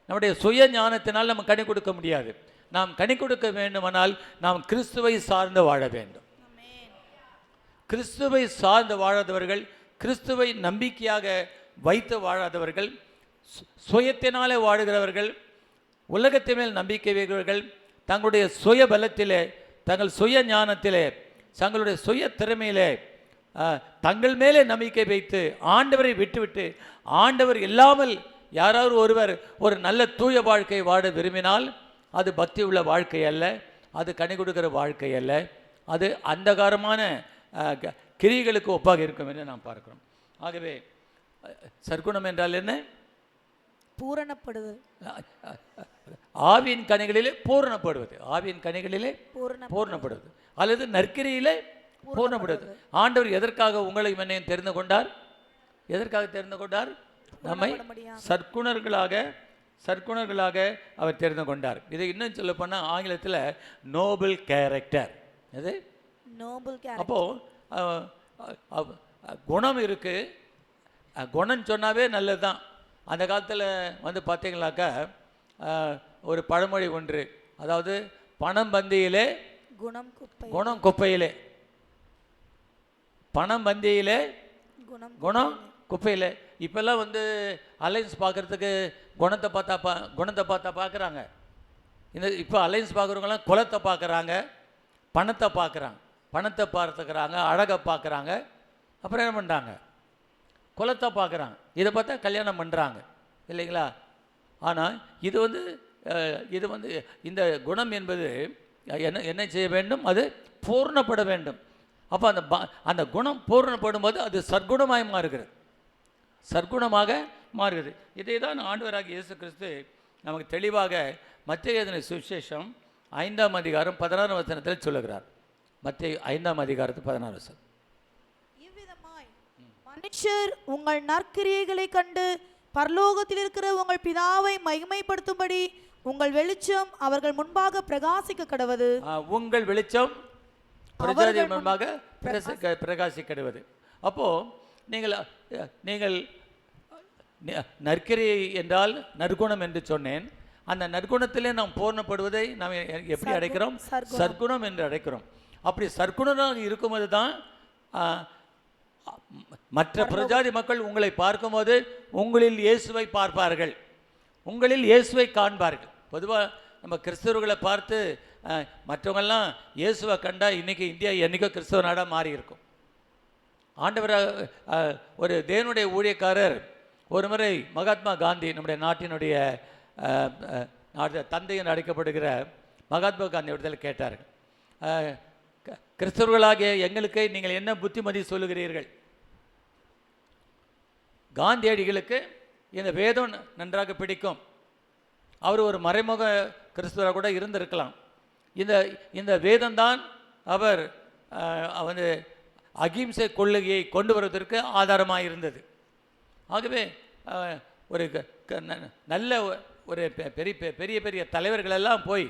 நம்முடைய சுய ஞானத்தினால் நம்ம கனி கொடுக்க முடியாது. நாம் கனி கொடுக்க வேண்டுமானால் நாம் கிறிஸ்துவை சார்ந்து வாழ வேண்டும். கிறிஸ்துவை சார்ந்து வாழாதவர்கள், கிறிஸ்துவை நம்பிக்கையாக வைத்து வாழாதவர்கள், சுயத்தினாலே வாழுகிறவர்கள், உலகத்தின் மேல் நம்பிக்கை வைக்கிறவர்கள், தங்களுடைய சுய பலத்திலே, தங்கள் சுய ஞானத்திலே, தங்களுடைய சுய திறமையிலே, தங்கள் மேலே நம்பிக்கை வைத்து ஆண்டவரை விட்டுவிட்டு, ஆண்டவர் இல்லாமல் யாராவது ஒருவர் ஒரு நல்ல தூய வாழ்க்கை வாழ விரும்பினால் அது பக்தி உள்ள வாழ்க்கை அல்ல, அது கனி கொடுக்கிற வாழ்க்கை அல்ல, அது அந்தகாரமான கிரிகளுக்கு ஒப்பாக இருக்கும் என்று நாம் பார்க்கிறோம். ஆகவே சற்குணம் என்றால் என்ன? பூரணப்படுவது. ஆவியின் கனிகளிலே பூரணப்படுவது. ஆவியின் கனிகளிலே பூரணப்படுவது அல்லது நற்கிரியிலே பூரணப்படுவது. ஆண்டவர் எதற்காக உங்களை என்னையும் தெரிந்து கொண்டார்? எதற்காக தெரிந்து கொண்டார்? நம்மை சற்குணர்களாக அவர் தெரிந்து கொண்டார். இதை இன்னும் சொல்ல போனால் ஆங்கிலத்தில் நோபல் கேரக்டர். அது அப்போ குணம் இருக்கு. குணம் சொன்னாவே நல்லது தான். அந்த காலத்தில் வந்து பார்த்தீங்கன்னாக்கா ஒரு பழமொழி ஒன்று, அதாவது பணம் பந்தியிலே குணம் குப்பையிலே, பணம் பந்தியிலே குணம் குப்பையிலே. இப்போல்லாம் வந்து அலைன்ஸ் பார்க்குறதுக்கு குணத்தை பார்த்தா பார்க்குறாங்க. இப்போ அலைன்ஸ் பார்க்குறவங்களாம் குலத்தை பார்க்குறாங்க, பணத்தை பார்க்குறாங்க. பணத்தை பார்த்துக்கிறாங்க, அழகை பார்க்குறாங்க, அப்புறம் என்ன பண்ணுறாங்க? குலத்தை பார்க்குறாங்க. இதை பார்த்தா கல்யாணம் பண்ணுறாங்க இல்லைங்களா? ஆனால் இது வந்து இந்த குணம் என்பது என்ன செய்ய வேண்டும்? அது பூர்ணப்பட வேண்டும். அப்போ அந்த குணம் பூர்ணப்படும் போது அது சற்குணமாக மாறுகிறது. இதை தான் ஆண்டவராகிய இயேசு கிறிஸ்து நமக்கு தெளிவாக மத்தேயு எழுதின சுவிசேஷம் 5ஆம் அதிகாரம் 16ஆம் வசனத்தில் சொல்லுகிறார். மத்தேயு 5ஆம் அதிகாரத்து 16 வசனம். இவ்விதமாய் மனுஷர் உங்கள் நற்கிரியைகளை கண்டு பரலோகத்தில் இருக்கிற உங்கள் பிதாவை மகிமைப்படுத்தும்படி உங்கள் வெளிச்சம் அவர்கள் முன்பாக பிரகாசிக்க கடவது. உங்கள் வெளிச்சம் பிரஜாதிகள் முன்பாக பிரகாசிக்க கடவது. அப்போ நீங்கள் நற்கிரியை என்றால் நற்குணம் என்று சொன்னேன். அந்த நற்குணத்திலே நாம் பூர்ணப்படுவதை நாம் எப்படி அடைக்கிறோம்? சற்குணம் என்று அடைக்கிறோம். அப்படி சற்குணமாக இருக்கும்போது தான் மற்ற பிரஜாதி மக்கள் உங்களை பார்க்கும்போது உங்களில் இயேசுவை பார்ப்பார்கள், உங்களில் இயேசுவை காண்பார்கள். பொதுவாக நம்ம கிறிஸ்தவர்களை பார்த்து மற்றவங்கெல்லாம் இயேசுவை கண்டா இன்றைக்கி இந்தியா என்றைக்கோ கிறிஸ்தவ நாடாக மாறி இருக்கும். ஆண்டவர் ஒரு தேவனுடைய ஊழியக்காரர் ஒரு முறை மகாத்மா காந்தி, நம்முடைய நாட்டினுடைய தந்தை என்று அழைக்கப்படுகிற மகாத்மா காந்தி இடத்தில் கேட்டார்கள், கிறிஸ்தவர்களாகிய எங்களுக்கு நீங்கள் என்ன புத்திமதி சொல்லுகிறீர்கள்? காந்தியடிகளுக்கு இந்த வேதம் நன்றாக பிடிக்கும். அவர் ஒரு மறைமுக கிறிஸ்துவராக கூட இருந்திருக்கலாம். இந்த வேதம்தான் அவர் வந்து அகிம்சை கொள்கையை கொண்டு வருவதற்கு ஆதாரமாக இருந்தது. ஆகவே ஒரு நல்ல ஒரு பெரிய பெரிய தலைவர்களெல்லாம் போய்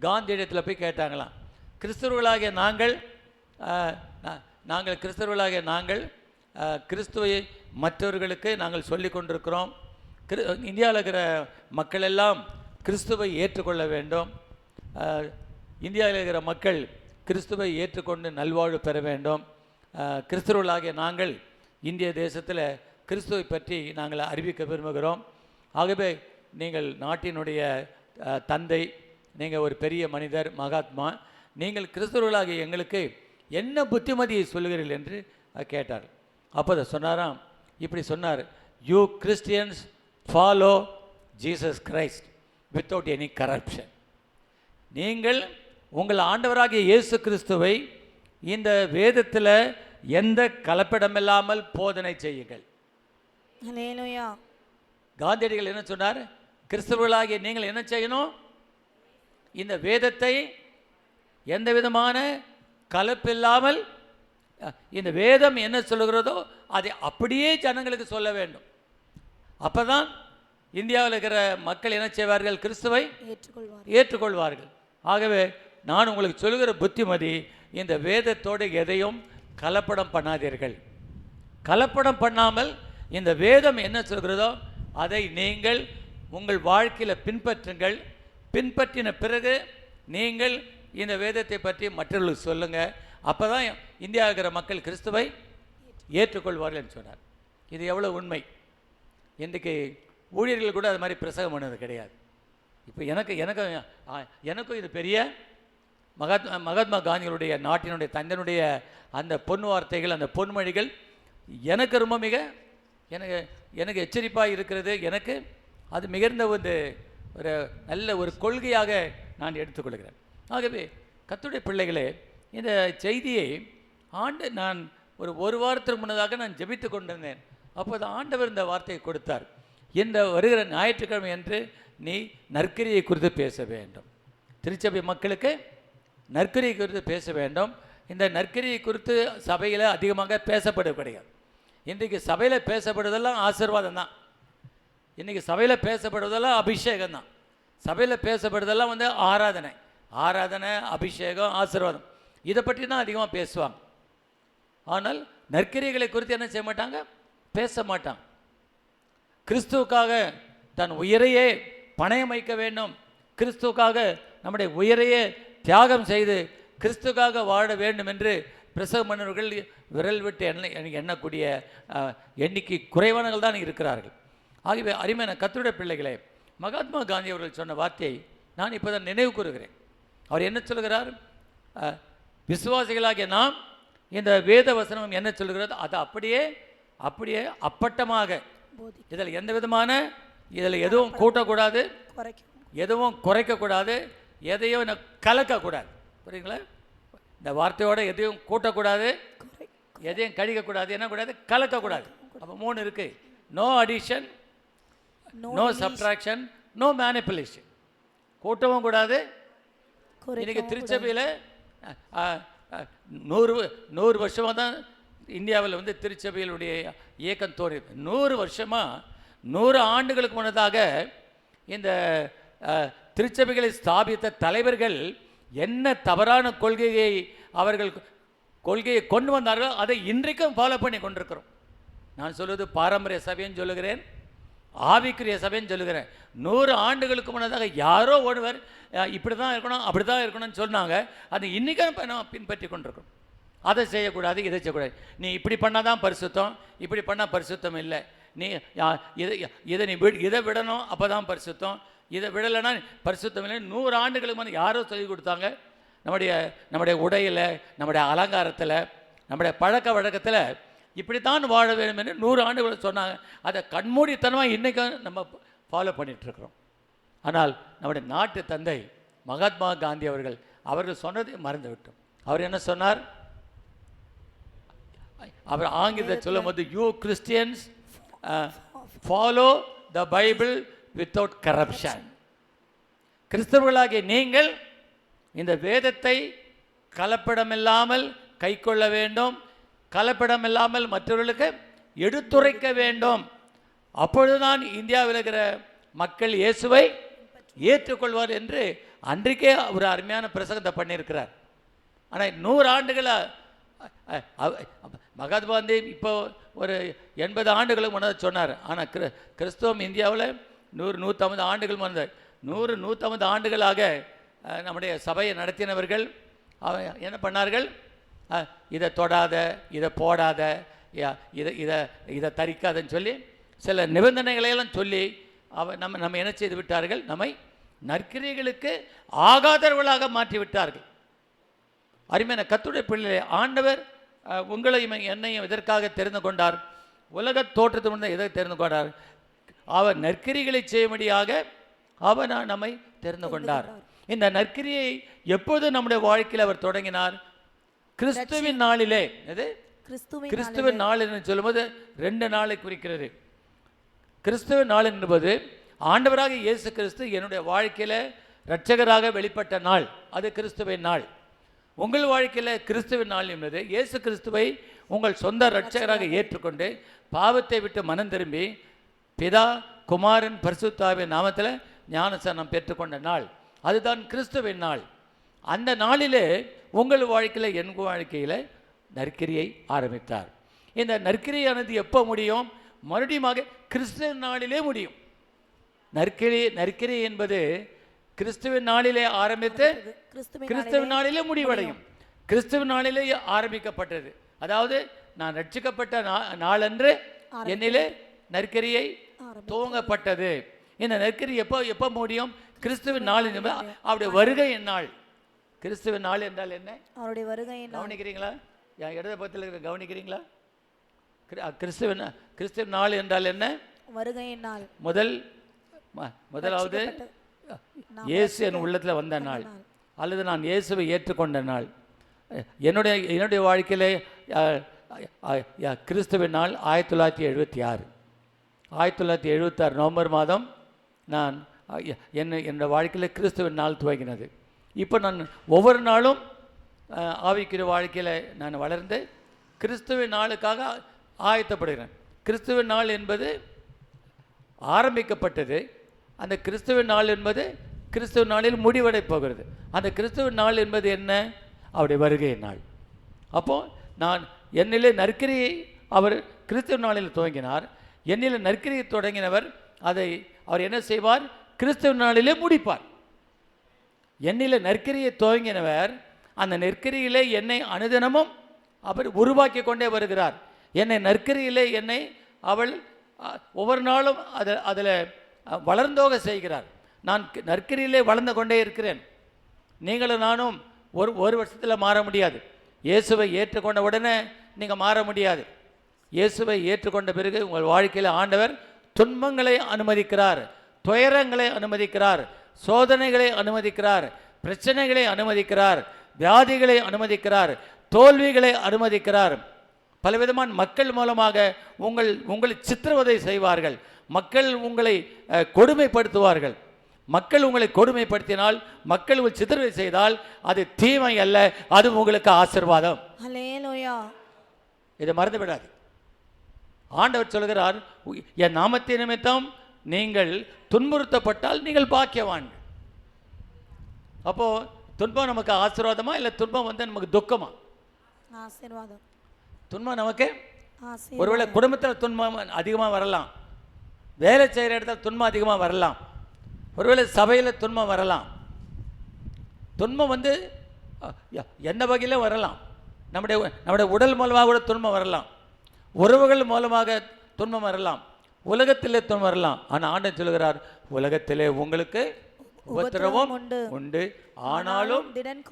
காந்தியிடத்தில் போய் கேட்டாங்களாம், கிறிஸ்தவர்களாகிய நாங்கள் கிறிஸ்துவை மற்றவர்களுக்கு நாங்கள் சொல்லி கொண்டிருக்கிறோம். இந்தியாவில் இருக்கிற மக்கள் எல்லாம் கிறிஸ்துவை ஏற்றுக்கொள்ள வேண்டும். இந்தியாவில் இருக்கிற மக்கள் கிறிஸ்துவை ஏற்றுக்கொண்டு நல்வாழ்வு பெற வேண்டும். கிறிஸ்தவர்களாகிய நாங்கள் இந்திய தேசத்தில் கிறிஸ்துவை பற்றி நாங்கள் அறிவிக்க விரும்புகிறோம். ஆகவே நீங்கள் நாட்டினுடைய தந்தை, நீங்கள் ஒரு பெரிய மனிதர், மகாத்மா, நீங்கள் கிறிஸ்தவர்களாகிய எங்களுக்கு என்ன புத்திமதியை சொல்லுகிறீர்கள் என்று கேட்டார். அப்போ அதை சொன்னாராம், இப்படி சொன்னார், you Christians follow Jesus Christ without any corruption. நீங்கள் உங்கள் ஆண்டவராகிய இயேசு கிறிஸ்துவை இந்த வேதத்தில் எந்த கலப்படமில்லாமல் போதனை செய்யுங்கள். காந்தியடிகள் என்ன சொன்னார்? கிறிஸ்தவர்களாகிய நீங்கள் என்ன செய்யணும்? இந்த வேதத்தை எந்த விதமான கலப்பில்லாமல், இந்த வேதம் என்ன சொல்லுகிறதோ அதை அப்படியே ஜனங்களுக்கு சொல்ல வேண்டும். அப்போ தான் இந்தியாவில் இருக்கிற மக்கள் என்ன செய்வார்கள்? கிறிஸ்துவை ஏற்றுக்கொள்வார்கள். ஆகவே நான் உங்களுக்கு சொல்லுகிற புத்திமதி, இந்த வேதத்தோடு எதையும் கலப்படம் பண்ணாதீர்கள். கலப்படம் பண்ணாமல் இந்த வேதம் என்ன சொல்கிறதோ அதை நீங்கள் உங்கள் வாழ்க்கையில் பின்பற்றுங்கள். பின்பற்றின பிறகு நீங்கள் இந்த வேதத்தை பற்றி மற்றவர்களுக்கு சொல்லுங்கள். அப்போ தான் இந்தியா இருக்கிற மக்கள் கிறிஸ்துவை ஏற்றுக்கொள்வார்கள் என்று சொன்னார். இது எவ்வளோ உண்மை! இன்றைக்கு ஊழியர்கள் கூட அது மாதிரி பிரசங்கம் பண்ணது கிடையாது. இப்போ எனக்கும் இது பெரிய மகாத்மா காந்திகளுடைய நாட்டினுடைய தந்தனுடைய அந்த பொன் வார்த்தைகள், அந்த பொன்மொழிகள் எனக்கு ரொம்ப எனக்கு எச்சரிப்பாக இருக்கிறது. எனக்கு அது மிகுந்த ஒரு நல்ல ஒரு கொள்கையாக நான் எடுத்துக்கொள்கிறேன். ஆகவே கர்த்தருடைய பிள்ளைகளே, இந்த செய்தியை நான் ஒரு வாரத்திற்கு முன்னதாக நான் ஜெபித்து கொண்டிருந்தேன். அப்போது ஆண்டவர் இந்த வார்த்தையை கொடுத்தார், இந்த வருகிற ஞாயிற்றுக்கிழமை என்று நீ நற்கிரியை குறித்து பேச வேண்டும். திருச்சபை மக்களுக்கு நற்கிரியை குறித்து பேச வேண்டும். இந்த நற்கிரியை குறித்து சபையில் அதிகமாக பேசப்பட கிடையாது. இன்றைக்கு சபையில் பேசப்படுவதெல்லாம் ஆசீர்வாதம் தான். இன்றைக்கி சபையில் பேசப்படுவதெல்லாம் அபிஷேகம் தான். சபையில் பேசப்படுவதெல்லாம் ஆராதனை, அபிஷேகம், ஆசீர்வாதம், இதை பற்றி தான் அதிகமாக பேசுவாங்க. ஆனால் நற்கிரிகளை குறித்து என்ன செய்ய மாட்டாங்க? பேச மாட்டாங்க. கிறிஸ்துவுக்காக தன் உயிரையே பணயம் வைக்க வேண்டும், கிறிஸ்துவுக்காக நம்முடைய உயிரையே தியாகம் செய்து கிறிஸ்துக்காக வாழ வேண்டும் என்று பிரசவ மன்னர்கள் விரல் விட்டு எண்ணக்கூடிய எண்ணிக்கை குறைவானவர்கள் தான் இருக்கிறார்கள். ஆகவே அருமையான கர்த்தருடைய பிள்ளைகளே, மகாத்மா காந்தி அவர்கள் சொன்ன வார்த்தையை நான் இப்போ தான் நினைவு கூறுகிறேன். அவர் என்ன சொல்கிறார்? விசுவாசிகளாகிய நாம் இந்த வேத வசனம் என்ன சொல்கிறது அதை அப்படியே அப்பட்டமாக, இதில் எந்த விதமான எதுவும் கூட்டக்கூடாது, எதுவும் குறைக்கக்கூடாது, எதையும் கலக்கக்கூடாது. புரியுங்களா? இந்த வார்த்தையோடு எதையும் கூட்டக்கூடாது, எதையும் கழிக்கக்கூடாது, என்ன கூடாது? கலக்கக்கூடாது. அப்போ 3 இருக்கு. No addition, no subtraction, no manipulation. கூட்டவும் கூடாது. இன்னைக்கு திருச்சபையில் 100 வருஷமாக தான் இந்தியாவில் திருச்சபையிலுடைய இயக்கம் தோன்றியது. 100 வருஷமாக, 100 ஆண்டுகளுக்கு முன்னதாக இந்த திருச்சபைகளை ஸ்தாபித்த தலைவர்கள் என்ன தவறான கொள்கையை கொண்டு வந்தார்களோ அதை இன்றைக்கும் ஃபாலோ பண்ணி கொண்டிருக்கிறோம். நான் சொல்வது பாரம்பரிய சபைன்னு சொல்லுகிறேன், ஆவிக்குரிய சபைன்னு சொல்லுகிறேன். 100 ஆண்டுகளுக்கு முன்னதாக யாரோ ஒருவர் இப்படி தான் இருக்கணும், அப்படி தான் இருக்கணும்னு சொன்னாங்க. அதை இன்றைக்கும் நம்ம பின்பற்றி கொண்டிருக்கிறோம். அதை செய்யக்கூடாது, இதை செய்யக்கூடாது. நீ இப்படி பண்ணால் தான் பரிசுத்தம், இப்படி பண்ணால் பரிசுத்தம் இல்லை. நீ இதை நீ இதை விடணும், அப்போ தான் பரிசுத்தம், இதை விடலைன்னா பரிசுத்தம் இல்லை. 100 ஆண்டுகளுக்கு முன்னாடி யாரோ சொல்லி கொடுத்தாங்க. நம்முடைய உடையில், நம்முடைய அலங்காரத்தில், நம்முடைய பழக்க வழக்கத்தில் இப்படித்தான் வாழ வேண்டும் என்று 100 ஆண்டுகள் சொன்னாங்க. அதை கண்மூடித்தனமாக இன்றைக்கும் நம்ம ஃபாலோ பண்ணிகிட்ருக்குறோம். ஆனால் நம்முடைய நாட்டு தந்தை மகாத்மா காந்தி அவர்கள் சொன்னதை மறந்து விட்டோம். அவர் என்ன சொன்னார்? அவர் ஆங்கிலத்தில் சொல்லும் போது, you Christians follow the Bible without corruption. கிறிஸ்தவர்களாகிய நீங்கள் இந்த வேதத்தை கலப்படமில்லாமல் கை கொள்ள வேண்டும், கலப்படமில்லாமல் மற்றவர்களுக்கு எடுத்துரைக்க வேண்டும். அப்பொழுதுதான் இந்தியாவில் இருக்கிற மக்கள் இயேசுவை ஏற்றுக்கொள்வார் என்று அன்றைக்கே ஒரு அருமையான பிரசங்கத்தை பண்ணியிருக்கிறார். ஆனால் 100 ஆண்டுகளாக மகாத்மா காந்தி இப்போ ஒரு 80 ஆண்டுகளுக்கு முன்னாடி சொன்னார். ஆனால் கிறிஸ்தவம் இந்தியாவில் 100-150 ஆண்டுகள் முன்னாடி, 100-150 ஆண்டுகளாக நம்முடைய சபையை நடத்தினவர்கள் என்ன பண்ணார்கள்? இதை தொடாத, இதை போடாத, இதை தரிக்காதன்னு சொல்லி சில நிபந்தனைகளையெல்லாம் சொல்லி நம்ம என்ன செய்து விட்டார்கள்? நம்மை நற்கிரியைகளுக்கு ஆகாதவர்களாக மாற்றி விட்டார்கள். அருமையான கர்த்தருடைய பிள்ளைகளே, ஆண்டவர் உங்களையும் என்னையும் இதற்காக தெரிந்து கொண்டார். உலக தோற்றத்து முன்னே எதை தெரிந்து கொண்டார்? அவர் நற்கிரிகளை செய்யும்படியாக அவர் நம்மை தெரிந்து கொண்டார். இந்த நற்கிரியை எப்போது நம்முடைய வாழ்க்கையில் அவர் தொடங்கினார்? கிறிஸ்துவின் நாளிலே. எது? கிறிஸ்துவின் நாள் என்று சொல்லும்போது 2 நாளை குறிக்கிறது. கிறிஸ்துவின் நாள் என்பது ஆண்டவராக இயேசு கிறிஸ்து என்னுடைய வாழ்க்கையில் இரட்சகராக வெளிப்பட்ட நாள். அது கிறிஸ்துவின் நாள். உங்கள் வாழ்க்கையில் கிறிஸ்துவின் நாள் என்பது இயேசு கிறிஸ்துவை உங்கள் சொந்த இரட்சகராக ஏற்றுக்கொண்டு பாவத்தை விட்டு மனம் திரும்பி பிதா, குமாரன், பரிசுத்தாவின் நாமத்தில் ஞானஸ்நானம் பெற்றுக்கொண்ட நாள். அதுதான் கிறிஸ்துவின் நாள். அந்த நாளிலே உங்கள் வாழ்க்கையில், என் வாழ்க்கையில் நற்கிரியை ஆரம்பித்தார். இந்த நற்கிரியானது எப்போ முடியும்? மறுபடியும் கிறிஸ்துவின் நாளிலே முடியும். நற்கிரி என்பது கிறிஸ்துவின் நாளிலே ஆரம்பித்து கிறிஸ்துவின் நாளிலே முடிவடையும். கிறிஸ்துவின் நாளிலே ஆரம்பிக்கப்பட்டது. அதாவது நான் ரட்சிக்கப்பட்ட நாளன்று என்னிலே நற்கிரியை துவங்கப்பட்டது. இந்த நற்கிரி எப்போ முடியும்? கிறிஸ்துவின் நாள் என்பது அவருடைய வருகை நாள். கிறிஸ்துவின் நாள் என்றால் என்ன? அவருடைய வருகை. கவனிக்கிறீங்களா? என் இடது பக்கத்தில் இருக்கிற கவனிக்கிறீங்களா? கிறிஸ்துவின் நாள் என்றால் என்ன? வருகையின் நாள். முதலாவது இயேசு என் உள்ளத்தில் வந்த நாள், அல்லது நான் இயேசுவை ஏற்றுக்கொண்ட நாள். என்னுடைய வாழ்க்கையிலே கிறிஸ்துவின் நாள் 1976. 1976 நவம்பர் மாதம் நான் என்னோட வாழ்க்கையில் கிறிஸ்துவின் நாள் துவங்கினது. இப்போ நான் ஒவ்வொரு நாளும் ஆவிக்குரிய வாழ்க்கையில் நான் வளர்ந்து கிறிஸ்துவின் நாளுக்காக ஆயத்தப்படுகிறேன். கிறிஸ்துவின் நாள் என்பது ஆரம்பிக்கப்பட்டது. அந்த கிறிஸ்துவின் நாள் என்பது கிறிஸ்துவின் நாளில் முடிவடை போகிறது. அந்த கிறிஸ்துவின் நாள் என்பது என்ன? அவருடைய வருகை நாள். அப்போது நான் என்னிலே நற்கிரியை அவர் கிறிஸ்துவின் நாளில் துவங்கினார். என்னில் நற்கிரியை தொடங்கினவர் அதை அவர் என்ன செய்வார்? கிறிஸ்துவின் நாளிலே முடிப்பார். என்னில் நற்கிரியை துவங்கினவர் அந்த நற்கிரியிலே என்னை அனுதினமும் அவர் உருவாக்கி கொண்டே வருகிறார். என்னை நற்கிரியிலே என்னை அவள் ஒவ்வொரு நாளும் அதில் வளர்ந்தோக செய்கிறார். நான் நற்கிரியிலே வளர்ந்து கொண்டே இருக்கிறேன். நீங்களும் நானும் ஒரு வருஷத்தில் மாற முடியாது. இயேசுவை ஏற்றுக்கொண்ட உடனே நீங்கள் மாற முடியாது. இயேசுவை ஏற்றுக்கொண்ட பிறகு உங்கள் வாழ்க்கையில் ஆண்டவர் துன்பங்களை அனுமதிக்கிறார், துயரங்களை அனுமதிக்கிறார், சோதனைகளை அனுமதிக்கிறார், பிரச்சனைகளை அனுமதிக்கிறார், வியாதிகளை அனுமதிக்கிறார், தோல்விகளை அனுமதிக்கிறார். பலவிதமான மக்கள் மூலமாக உங்களை சித்திரவதை செய்வார்கள். மக்கள் உங்களை கொடுமைப்படுத்துவார்கள். மக்கள் உங்களை கொடுமைப்படுத்தினால், மக்கள் உங்களை சித்திரவதை செய்தால் அது தீமை அல்ல, அது உங்களுக்கு ஆசீர்வாதம். ஹல்லேலூயா. இதை மறந்து விடாது. ஆண்டவர் சொல்கிறார், என் நாமத்தின் நிமித்தம் நீங்கள் துன்புறுத்தப்பட்டால் நீங்கள் பாக்கியவான். அப்போ துன்பம் நமக்கு ஆசீர்வாதமா இல்லை துன்பம் நமக்கு துக்கமா? ஆசீர்வாதம். துன்பம் நமக்கு ஒருவேளை குடும்பத்தில் துன்பம் அதிகமாக வரலாம், வேலை செய்கிற இடத்துல துன்பம் அதிகமாக வரலாம், ஒருவேளை சபையில் துன்பம் வரலாம். துன்பம் எந்த வகையில் வரலாம். நம்முடைய உடல் மூலமாக கூட துன்பம் வரலாம், உறவுகள் மூலமாக துன்பம் வரலாம், உலகத்திலே துன்பம் வரலாம். ஆனால் ஆண்டவர் சொல்கிறார், உலகத்திலே உங்களுக்கு உபத்திரவம் உண்டு, ஆனாலும் திடன்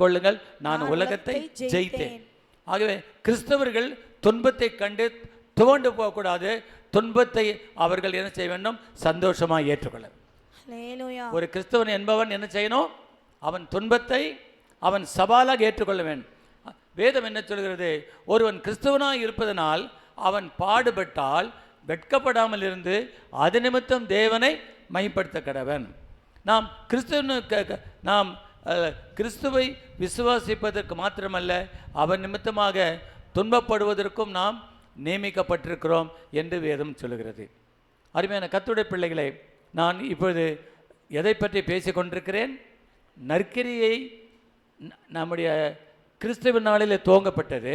கொள்ளுங்கள், நான் உலகத்தை ஜெயித்தேன். ஆகவே கிறிஸ்தவர்கள் துன்பத்தை கண்டு துவண்டு போகக்கூடாது. துன்பத்தை அவர்கள் என்ன செய்ய வேண்டும்? சந்தோஷமாக ஏற்றுக்கொள்ள. ஒரு கிறிஸ்தவன் என்பவன் என்ன செய்யணும்? அவன் துன்பத்தை அவன் சவாலாக ஏற்றுக்கொள்ள வேண்டும். வேதம் என்ன சொல்கிறது? ஒருவன் கிறிஸ்தவனாக இருப்பதனால் அவன் பாடுபட்டால் வெட்கப்படாமல் இருந்து அது நிமித்தம் தேவனை மைப்படுத்த கடவன். நாம் கிறிஸ்துவை விசுவாசிப்பதற்கு மாத்திரமல்ல, அவன் நிமித்தமாக துன்பப்படுவதற்கும் நாம் நியமிக்கப்பட்டிருக்கிறோம் என்று வேதம் சொல்லுகிறது. அருமையான கர்த்தருடைய பிள்ளைகளை, நான் இப்பொழுது எதை பற்றி பேசிக் கொண்டிருக்கிறேன்? நற்கிரியை நம்முடைய கிறிஸ்துவின் நாளில் துவங்கப்பட்டது.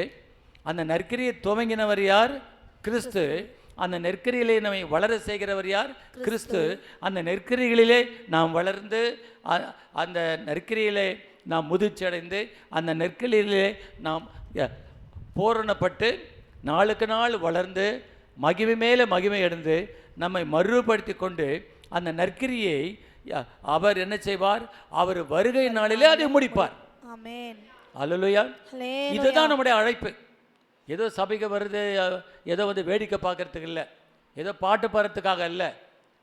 அந்த நற்கிரியை துவங்கினவர் யார்? கிறிஸ்து. அந்த நெற்கரியிலே நம்மை வளர செய்கிறவர் யார்? கிறிஸ்து. அந்த நெற்கரிகளிலே நாம் வளர்ந்து அந்த நெற்கரியிலே நாம் முதிர்ச்சி அடைந்து அந்த நெற்கரியிலே நாம் பூரணப்பட்டு நாளுக்கு நாள் வளர்ந்து மகிமை மேலே மகிமை அடைந்து நம்மை மறுபடுத்தி கொண்டு அந்த நற்கிரியை அவர் என்ன செய்வார்? அவர் வருகை நாளிலே அதை முடிப்பார். ஆமென். அல்லேலூயா. இதுதான் நம்முடைய அழைப்பு. ஏதோ சபைக்கு வருது, ஏதோ வேடிக்கை பார்க்கறதுக்கு இல்லை, ஏதோ பாட்டு பாடுறதுக்காக இல்லை,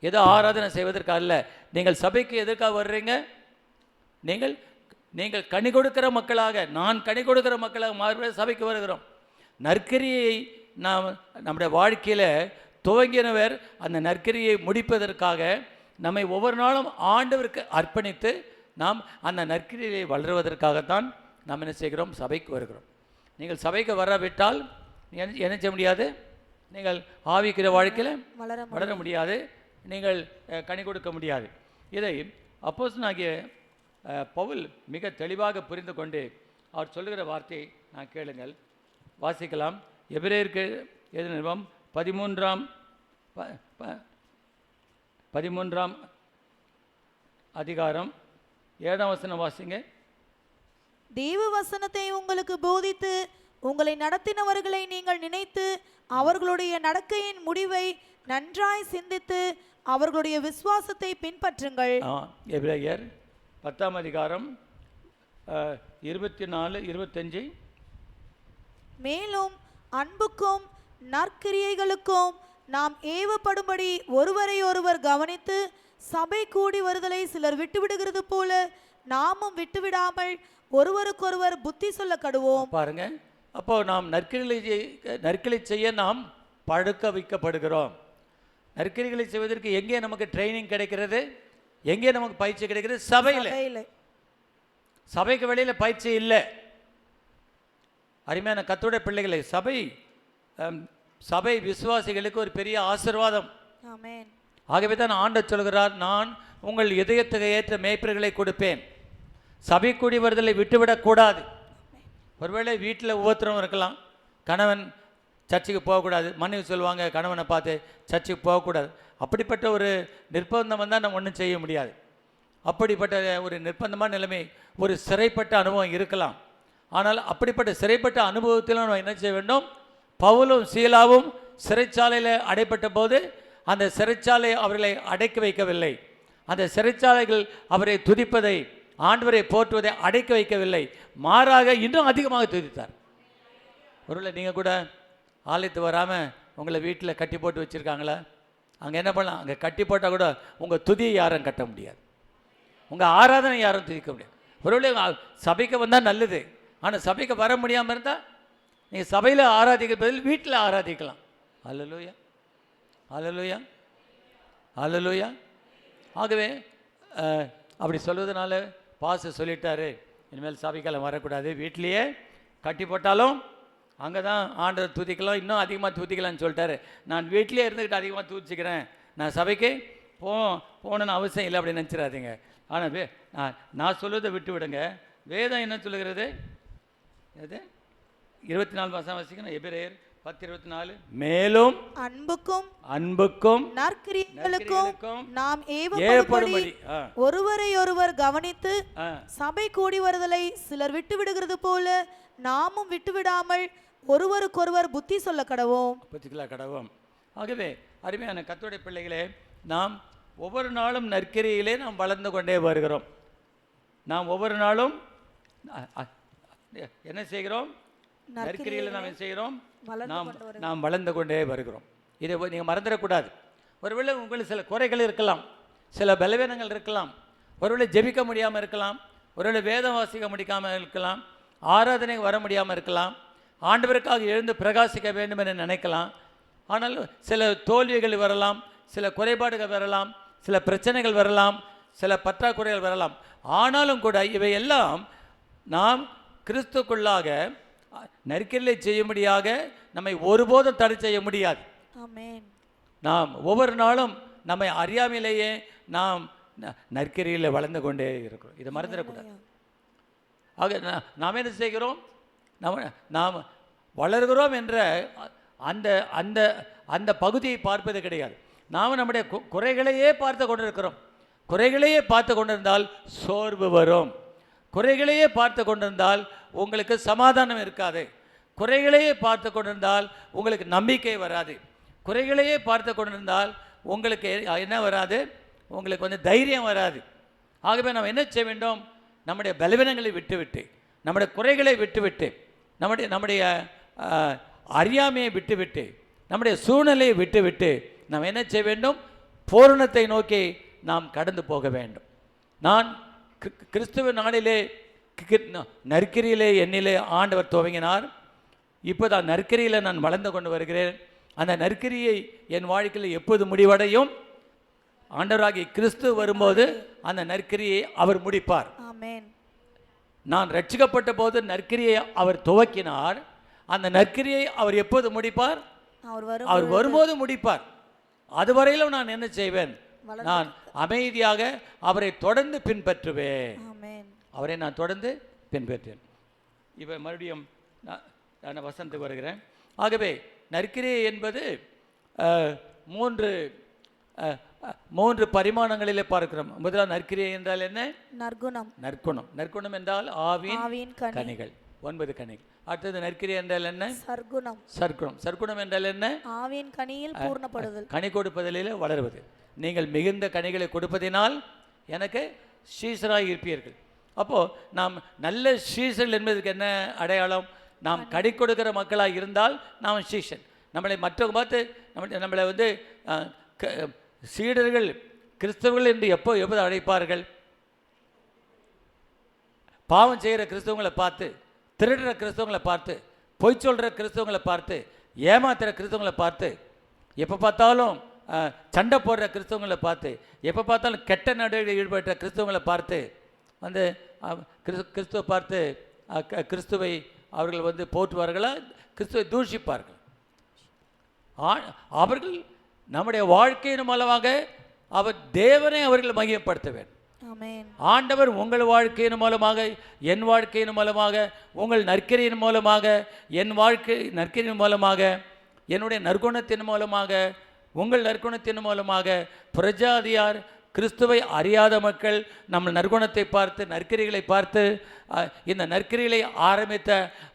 ஏதோ ஆராதனை செய்வதற்காக இல்லை. நீங்கள் சபைக்கு எதற்காக வர்றீங்க? நீங்கள் கனி கொடுக்கிற மக்களாக, நான் கனி கொடுக்கிற மக்களாக மாறுபட சபைக்கு வருகிறோம். நற்கரியை நாம் நம்முடைய வாழ்க்கையில் துவங்கினவர் அந்த நற்கரியை முடிப்பதற்காக நம்மை ஒவ்வொரு நாளும் ஆண்டவருக்கு அர்ப்பணித்து நாம் அந்த நற்கரியை வளருவதற்காகத்தான் நாம் என்ன செய்கிறோம்? சபைக்கு வருகிறோம். நீங்கள் சபைக்கு வராவிட்டால் என்ன செய்ய முடியாது? நீங்கள் ஆவிக்கிற வாழ்க்கையில் வளர முடியாது, நீங்கள் கனி கொடுக்க முடியாது. இதை அப்போஸ்தலனாகிய பவுல் மிக தெளிவாக புரிந்து கொண்டு அவர் சொல்லுகிற வார்த்தையை நான் கேளுங்கள், வாசிக்கலாம். எபிரேயருக்கு எழுதின நிருபம் 13ஆம் அதிகாரம் 7ஆம் வசனம் வாசிங்க. தேவ வசனத்தை உங்களுக்கு போதித்து உங்களை நடத்தினவர்களை நீங்கள் நினைத்து அவர்களுடைய நடக்கையின் முடிவை நன்றாய் சிந்தித்து அவர்களுடைய விசுவாசத்தை பின்பற்றுங்கள். எபிரேயர் 10ஆம் அதிகாரம் 24-25. மேலும் அன்புக்கும் நற்கிரியைகளுக்கும் நாம் ஏவப்படும்படி ஒருவரை ஒருவர் கவனித்து சபை கூடி வருதலை சிலர் விட்டுவிடுகிறது போல நாமும் விட்டுவிடாமல் ஒருவருக்கொருவர் புத்தி சொல்ல கடுவோம். பாருங்க, அப்போ நாம் நற்கிரிகளை செய்ய நாம் பழக்க வைக்கப்படுகிறோம். நற்கிரிகளை செய்வதற்கு எங்கே நமக்கு ட்ரைனிங் கிடைக்கிறது? எங்கே நமக்கு பயிற்சி கிடைக்கிறது? சபையில். சபைக்கு வெளியில் பயிற்சி இல்லை. அருமையான கர்த்தருடைய பிள்ளைகளை, சபை விசுவாசிகளுக்கு ஒரு பெரிய ஆசீர்வாதம். ஆமென். ஆகவே தான் ஆண்டவர் சொல்கிறார், நான் உங்கள் இதயத்துக்கு ஏற்ற மேய்ப்பர்களை கொடுப்பேன். சபை கூடி வருதலை விட்டுவிடக்கூடாது. ஒருவேளை வீட்டில் உபத்திரம் இருக்கலாம், கணவன் சர்ச்சுக்கு போகக்கூடாது, மனைவி சொல்லுவாங்க கணவனை பார்த்து சர்ச்சுக்கு போகக்கூடாது. அப்படிப்பட்ட ஒரு நிர்பந்தம் வந்தால் நம்ம ஒன்றும் செய்ய முடியாது. அப்படிப்பட்ட ஒரு நிர்பந்தமான நிலைமை, ஒரு சிறைப்பட்ட அனுபவம் இருக்கலாம். ஆனால் அப்படிப்பட்ட சிறைப்பட்ட அனுபவத்தில் நம்ம என்ன செய்ய வேண்டும்? பவுலும் சீலாவும் சிறைச்சாலையில் அடைப்பட்ட போது அந்த சிறைச்சாலை அவர்களை அடைக்க வைக்கவில்லை. அந்த சிறைச்சாலைகள் அவரை துதிப்பதை, ஆண்டவரை போற்றுவதை அடைக்க வைக்கவில்லை, மாறாக இன்னும் அதிகமாக துதித்தார். ஒருவேளை நீங்கள் கூட ஆலயத்து வராமல் உங்களை வீட்டில் கட்டி போட்டு வச்சுருக்காங்களா? அங்கே என்ன பண்ணலாம்? அங்கே கட்டி போட்டால் கூட உங்கள் துதியை யாரும் கட்ட முடியாது, உங்கள் ஆராதனை யாரும் துதிக்க முடியாது. ஒருவேளை சபைக்கு வந்தால் நல்லது, ஆனால் சபைக்கு வர முடியாமல் இருந்தால் நீங்கள் சபையில் ஆராதிக்கிற பதில் வீட்டில் ஆராதிக்கலாம். அல்லேலூயா, அல்லேலூயா, அல்லேலூயா. ஆகவே அப்படி சொல்வதனால பாஸ்டர் சொல்லிட்டாரு, இனிமேல் சபைக்கெல்லாம் வரக்கூடாது, வீட்லேயே கட்டி போட்டாலும் அங்கே தான் ஆண்டவர் துதிக்கலாம், இன்னும் அதிகமாக துதிக்கலாம்னு சொல்லிட்டாரு. நான் வீட்டிலே இருந்துக்கிட்டு அதிகமாக துதிச்சுக்கிறேன், நான் சபைக்கு போகணுன்னு அவசியம் இல்லை அப்படின்னு நினச்சிடாதீங்க. ஆனால் நான் சொல்வதை விட்டு விடுங்க. வேதம் என்ன சொல்லுகிறது? அது 24 வசனம் வாசிக்கணும். எபிரேயர் 10:24. மேலும் அன்புக்கும் நற்கிரியைகளுக்கும் நாம் ஏவப்படும்படி ஒருவரை ஒருவர் கவனித்து சபை கூடி வருதலை சிலர் விட்டு விடுகிறது போல நாமும் விட்டுவிடாமல் ஒருவருக்கொருவர் புத்தி சொல்ல கடவோம். பத்திகளா கடவோம். ஆகவே அருமையான கர்த்தருடைய பிள்ளைகளே, நாம் ஒவ்வொரு நாளும் நற்கிரியிலே நாம் வளர்ந்து கொண்டே வருகிறோம். நாம் ஒவ்வொரு நாளும் என்ன செய்கிறோம்? நற்கிரியில் நாம் என்ன செய்கிறோம்? நாம் வளர்ந்து கொண்டே வருகிறோம். இதை நீங்கள் மறந்துடக்கூடாது. ஒருவேளை உங்களுக்கு சில குறைகள் இருக்கலாம், சில பலவீனங்கள் இருக்கலாம், ஒருவேளை ஜெபிக்க முடியாமல் இருக்கலாம், ஒருவேளை வேதம் வாசிக்க முடியாமல் இருக்கலாம், ஆராதனைக்கு வர முடியாமல் இருக்கலாம், ஆண்டவருக்காக எழுந்து பிரகாசிக்க வேண்டும் என்று நினைக்கலாம். ஆனால் சில தோல்விகள் வரலாம், சில குறைபாடுகள் வரலாம், சில பிரச்சனைகள் வரலாம், சில பற்றாக்குறைகள் வரலாம். ஆனாலும் கூட இவையெல்லாம் நாம் கிறிஸ்துக்குள்ளாக நற்கிரியை செய்யும்படியாக நம்மை ஒருபோதும் தடை செய்ய முடியாது. ஆமென். நாம் ஒவ்வொரு நாளும் நம்மை அறியாமலேயே நாம் நற்கிரியில் வளர்ந்து கொண்டே இருக்கிறோம். இதை மறந்துடக்கூடாது. ஆக நாம் என்ன செய்கிறோம்? நாம் வளர்கிறோம் என்ற அந்த அந்த அந்த பகுதியை பார்ப்பது கிடையாது. நாம் நம்முடைய குறைகளையே பார்த்து கொண்டிருக்கிறோம். குறைகளையே பார்த்து கொண்டிருந்தால் சோர்வு வரும். குறைகளையே பார்த்து கொண்டிருந்தால் உங்களுக்கு சமாதானம் இருக்காது. குறைகளையே பார்த்து கொண்டிருந்தால் உங்களுக்கு நம்பிக்கை வராது. குறைகளையே பார்த்து கொண்டிருந்தால் உங்களுக்கு என்ன வராது? உங்களுக்கு தைரியம் வராது. ஆகவே நாம் என்ன செய்ய வேண்டும்? நம்முடைய பலவீனங்களை விட்டுவிட்டு, நம்முடைய குறைகளை விட்டுவிட்டு, நம்முடைய அறியாமையை விட்டுவிட்டு, நம்முடைய சூழ்நிலையை விட்டுவிட்டு நாம் என்ன செய்ய வேண்டும்? பூரணத்தை நோக்கி நாம் கடந்து போக வேண்டும். நான் கிறிஸ்துவ நாளிலே நற்கிரியிலே என்னிலே ஆண்டவர் துவங்கினார். இப்போ தான் நற்கிரியில் நான் வளர்ந்து கொண்டு வருகிறேன். அந்த நற்கிரியை என் வாழ்க்கையில் எப்போது முடிவடையும்? ஆண்டவராகிய கிறிஸ்து வரும்போது அந்த நற்கிரியை அவர் முடிப்பார். ஆமென். நான் ரட்சிக்கப்பட்ட போது நற்கிரியை அவர் துவக்கினார். அந்த நற்கிரியை அவர் எப்போது முடிப்பார்? அவர் வரும்போது முடிப்பார். அதுவரையிலும் நான் என்ன செய்வேன்? நான் அமைதியாக அவரை தொடர்ந்து பின்பற்றுவேன். அவரை நான் தொடர்ந்து பின்பற்றேன். இப்போ மறுபடியும் நான் வசனத்துக்கு வருகிறேன். ஆகவே நற்கிரியை என்பது மூன்று பரிமாணங்களிலே பார்க்கிறோம். முதலாவது நற்கிரியை என்றால் என்ன? நற்குணம். நற்குணம். நற்குணம் என்றால் ஆவியின் கனிகள், 9 கனிகள். அடுத்தது நற்கிரியை என்றால் என்ன? சற்குணம். சற்குணம். சற்குணம் என்றால் என்ன? ஆவியின் கனியில் பூர்ணப்படுதல், கனி கொடுப்பதிலே வளருவது. நீங்கள் மிகுந்த கனிகளை கொடுப்பதினால் எனக்கு சீசராக இருப்பீர்கள். அப்போது நாம் நல்ல சீசர்கள் என்பதற்கு என்ன அடையாளம்? நாம் கனி கொடுக்கிற மக்களாக இருந்தால் நாம் சீசன். நம்மளை மற்றவங்க பார்த்து நம்மளை சீடர்கள் கிறிஸ்தவர்கள் என்று எப்போது அழைப்பார்கள்? பாவம் செய்கிற கிறிஸ்தவங்களை பார்த்து, திருடுற கிறிஸ்தவங்களை பார்த்து, பொய் சொல்கிற கிறிஸ்தவங்களை பார்த்து, ஏமாத்துகிற கிறிஸ்தவங்களை பார்த்து, எப்போ பார்த்தாலும் சண்டை போடுற கிறிஸ்தவங்களை பார்த்து, எப்போ பார்த்தாலும் கெட்ட நடவடிக்கையில் ஈடுபட்ட கிறிஸ்தவங்களை பார்த்து கிறிஸ்துவை பார்த்து கிறிஸ்துவை அவர்கள் போற்றுவார்களா? கிறிஸ்துவை தூஷிப்பார்கள். அவர்கள் நம்முடைய வாழ்க்கையின் மூலமாக அவர் தேவனை அவர்கள் மகிமைப்படுத்த வேண்டும். ஆண்டவர் உங்கள் வாழ்க்கையின் மூலமாக, என் வாழ்க்கையின் மூலமாக, உங்கள் நற்கிரியின் மூலமாக, என் வாழ்க்கை நற்கிரியின் மூலமாக, என்னுடைய நற்குணத்தின் மூலமாக, உங்கள் நற்குணத்தின் மூலமாக பிரஜாதியார், கிறிஸ்துவை அறியாத மக்கள் நம்ம நற்குணத்தை பார்த்து, நற்கிரிகளை பார்த்து, இந்த நற்கிரிகளை ஆரம்பித்த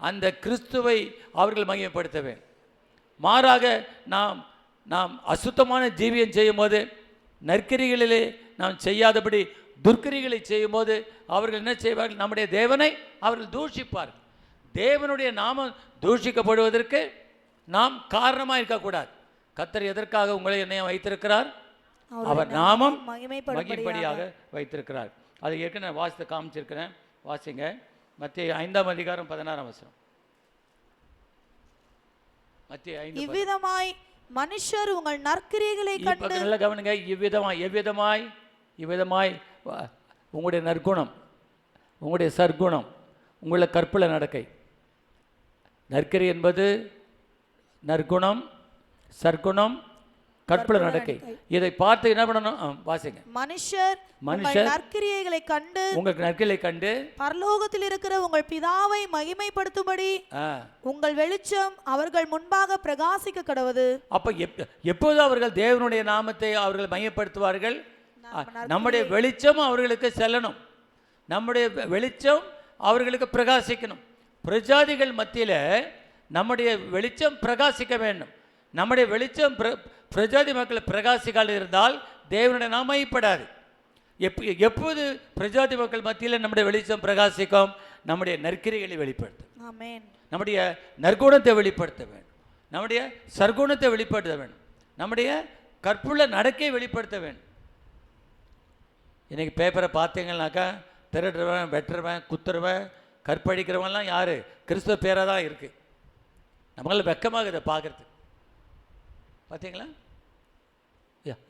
அந்த கிறிஸ்துவை அவர்கள் மகிமைப்படுத்த வேண்டும். மாறாக நாம் அசுத்தமான ஜீவியம் செய்யும்போது, நற்கிரிகளிலே நாம் செய்யாதபடி துர்க்கிரிகளை செய்யும்போது அவர்கள் என்ன செய்வார்கள்? நம்முடைய தேவனை அவர்கள் தூஷிப்பார்கள். தேவனுடைய நாமம் தூஷிக்கப்படுவதற்கு நாம் காரணமாக இருக்கக்கூடாது. கர்த்தர் எதற்காக உங்களை என்னையும் வைத்திருக்கிறார்? அவர் நாமம் மகிமைப்படியாக வைத்திருக்கிறார். அதை ஏற்கனவே வாசித்து காமிச்சிருக்கிறேன். வாசிங்க. மத்திய 5ஆம் அதிகாரம் 16ஆம் வசனம். மத்திய 5. இவ்விதமாய் மனுஷர் உங்கள் நற்கிரியைகளை கண்டு, நல்ல கவனிங்க, இவ்விதமாய் உங்களுடைய நற்குணம், உங்களுடைய சற்குணம், உங்களுடைய கற்புல நடக்கை. நற்கிரி என்பது நற்குணம், சற்குணம், கற்புல நடக்கை. இதை பார்த்து என்ன பண்ணணும்? வாசிங்க. மனுஷர் நற்கிரியைகளை கண்டு, உங்களுக்கு நற்கிரியை கண்டு பரலோகத்தில் இருக்கிற உங்கள் பிதாவை மகிமைப்படுத்தும்படி உங்கள் வெளிச்சம் அவர்கள் முன்பாக பிரகாசிக்க கடவது. அப்ப எப்போது அவர்கள் தேவனுடைய நாமத்தை அவர்கள் மகிமைப்படுத்துவார்கள்? நம்முடைய வெளிச்சம் அவர்களுக்கு செல்லணும். நம்முடைய வெளிச்சம் அவர்களுக்கு பிரகாசிக்கணும். பிரஜாதிகள் மத்தியில் நம்முடைய வெளிச்சம் பிரகாசிக்க வேண்டும். நம்முடைய வெளிச்சம் பிரஜாதி மக்கள் பிரகாசிக்கால் இருந்தால் தேவனுடைய நாமம் மையப்படாது. எப்போது பிரஜாதி மக்கள் மத்தியில் நம்முடைய வெளிச்சம் பிரகாசிக்கும்? நம்முடைய நற்கிரிகளை வெளிப்படுத்தும், நம்முடைய நற்குணத்தை வெளிப்படுத்த வேண்டும், நம்முடைய சர்க்குணத்தை வெளிப்படுத்த வேண்டும், நம்முடைய கற்புள்ள நடக்கையை வெளிப்படுத்த வேண்டும். இன்றைக்கி பேப்பரை பார்த்தீங்கன்னாக்கா திருடுறவன், வெட்டுறவன், குத்துறவன், கற்பழிக்கிறவன்லாம் யார்? கிறிஸ்துவ பேராக தான் இருக்குது. நம்மளால் வெக்கமாக இதை பார்க்குறது. பார்த்தீங்களா?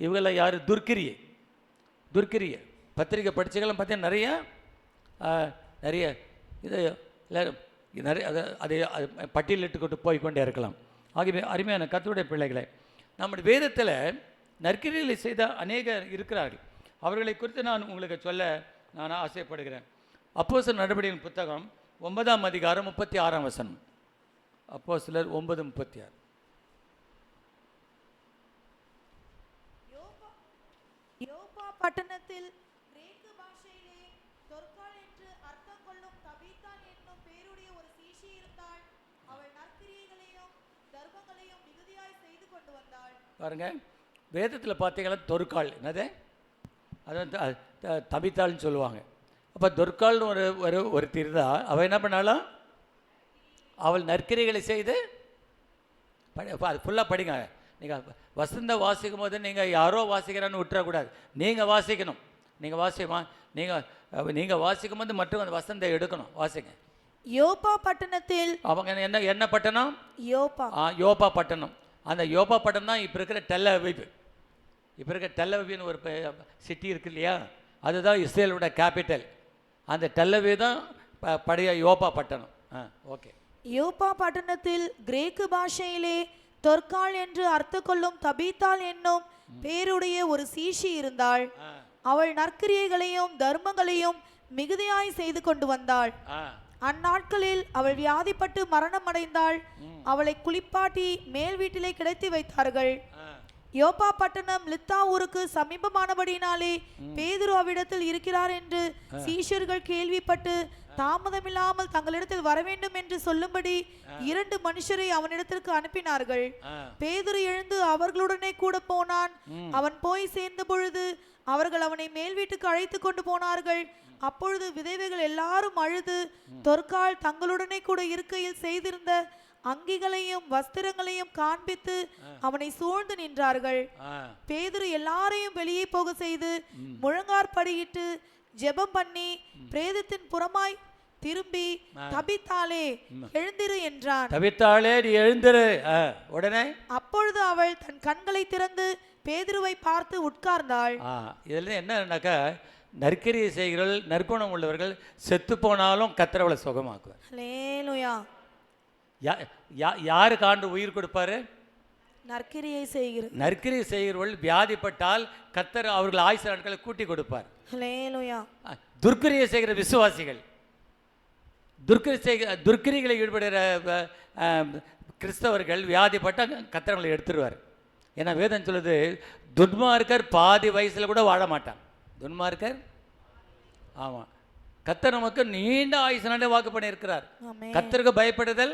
இவங்கெல்லாம் யார்? துர்க்கிரியை பத்திரிக்கை படிச்சுக்கலாம் பார்த்தீங்கன்னா நிறைய இது நிறைய அதை பட்டியலிட்டு கொண்டு போய்கொண்டே இருக்கலாம். ஆகிய அருமையான கர்த்தருடைய பிள்ளைகளை, நம்முடைய வேதத்தில் நற்கிரிகளை செய்த அநேகர் இருக்கிறார்கள். அவர்களை குறித்து நான் உங்களுக்கு சொல்ல நான் ஆசைப்படுகிறேன். அப்போஸ்தலர் நடபடிகளின் புத்தகம் 9ஆம் அதிகாரம் 36ஆம் வசனம். அப்போஸ்தலர் 9:36. பட்டணத்தில் கிரேக்கு பாஷையிலே தொற்காள் என்று அர்த்தம் கொள்ளும் தபீத்தாள் என்னும் பேருடைய ஒரு சீஷி இருந்தாள். அவள் நற்கிரியைகளையும் தர்மங்களையும் மிகுதியாய் செய்து கொண்டு வந்தாள். பாருங்க, வேதத்தில் பார்த்தீங்கன்னா தொற்காள் என்னது? அது வந்து தபித்தாள்னு சொல்லுவாங்க. அப்போ தொற்காள்னு ஒருத்தி இருந்தா அவள் என்ன பண்ணாலும் அவள் நற்கிரிகளை செய்து அது ஃபுல்லாக படிங்க. நீங்கள் வசந்த வாசிக்கும் போது நீங்கள் யாரோ வாசிக்கிறான்னு விட்டுறக்கூடாது. நீங்கள் வாசிக்கணும். நீங்கள் வாசிக்கும் போது மட்டும் அந்த வசந்தை எடுக்கணும். வாசிங்க. யோப்பா பட்டணத்தில், அவங்க என்ன பட்டணம்? யோப்பா பட்டணம். அந்த யோப்பா பட்டணம் தான் இப்போ இருக்கிற டெல் அவிவ். இப்போ இருக்கிற டெல் அவிவ்னு ஒரு சிட்டி இருக்கு இல்லையா, அதுதான் இஸ்ரேலோட கேபிட்டல். அந்த டெல் அவிவ் தான் பழைய யோப்பா பட்டணம். ஓகே. யோப்பா பட்டணத்தில் கிரேக்கு பாஷையிலே தொற்காள் என்று அர்த்தம் கொள்ளும் தபீத்தாள் என்னும் பேருடைய ஒரு சீஷி இருந்தாள். அவள் நற்கிரியைகளையும் தர்மங்களையும் மிகுதியாய் செய்து கொண்டு வந்தாள். அந்நாட்களில் அவள் வியாதிப்பட்டு மரணம் அடைந்தாள். அவளை குளிப்பாட்டி மேல் வீட்டிலே கிடத்தி வைத்தார்கள். யோப்பா பட்டணம் லித்தா ஊருக்கு சமீபமானபடினாலே பேதுரு அவ்விடத்தில் இருக்கிறார் என்று சீஷர்கள் கேள்விப்பட்டு தாமதமில்லாமல் தங்களிடத்தில் வர வேண்டும் என்று சொல்லும்படி 2 மனுஷரை அவனிடத்திற்கு அனுப்பினார்கள். பேதுரு எழுந்து அவர்களுடனே கூட போனான். அவன் போய் சேர்ந்த பொழுது அவர்கள் அவனை மேல் வீட்டுக்கு அழைத்து கொண்டு போனார்கள். அப்பொழுது விதவைகள் எல்லாரும் அழுது தொற்காள் தங்களுடனே கூட இருக்கையில் செய்திருந்த அங்கிகளையும் வஸ்திரங்களையும் காண்பித்து அவனை சூழ்ந்து நின்றார்கள். பேதுரு எல்லாரையும் வெளியே போக செய்து முழங்காற்படியிட்டு ஜெபம் பண்ணி பிரேதத்தின் புறமாய் திரும்பி தபித்தாளே எழுந்திரு என்றான். தபித்தாளே நீ எழுந்திரு. உடனே அப்பொழுது அவள் தன் கண்களை திறந்து பேதுருவை பார்த்து உட்கார்ந்தாள். இதில் என்னன்னாக்கா, நற்கிரியை செய்கிறவர்கள், நற்குணம் உள்ளவர்கள் செத்து போனாலும் கர்த்தர் அவளை சுகமாக்குவார். ஹல்லேலூயா. யாருக்கு ஆண்டு உயிர் கொடுப்பாரு? நற்கிரியை செய்கிறவர்கள் வியாதிப்பட்டால் கர்த்தர் அவர்கள் ஆயுசு நாட்களை கூட்டி கொடுப்பார். ஹல்லேலூயா. துர்க்கிரியை செய்கிற விசுவாசிகள், துர்க்கிரிகளை ஈடுபடுகிற கிறிஸ்தவர்கள் வியாதிப்பட்டால் கர்த்தர் அவங்களை எடுத்துருவார். ஏன்னா வேதம் சொல்லுது, துன்மார்க்கர் பாதி வயசில் கூட வாழ மாட்டான். துன்மார்க்கர், ஆமாம், கர்த்தர் நமக்கு நீண்ட ஆயுசு நாளை வாக்கு பண்ணியிருக்கிறார். கர்த்தருக்கு பயப்படுதல்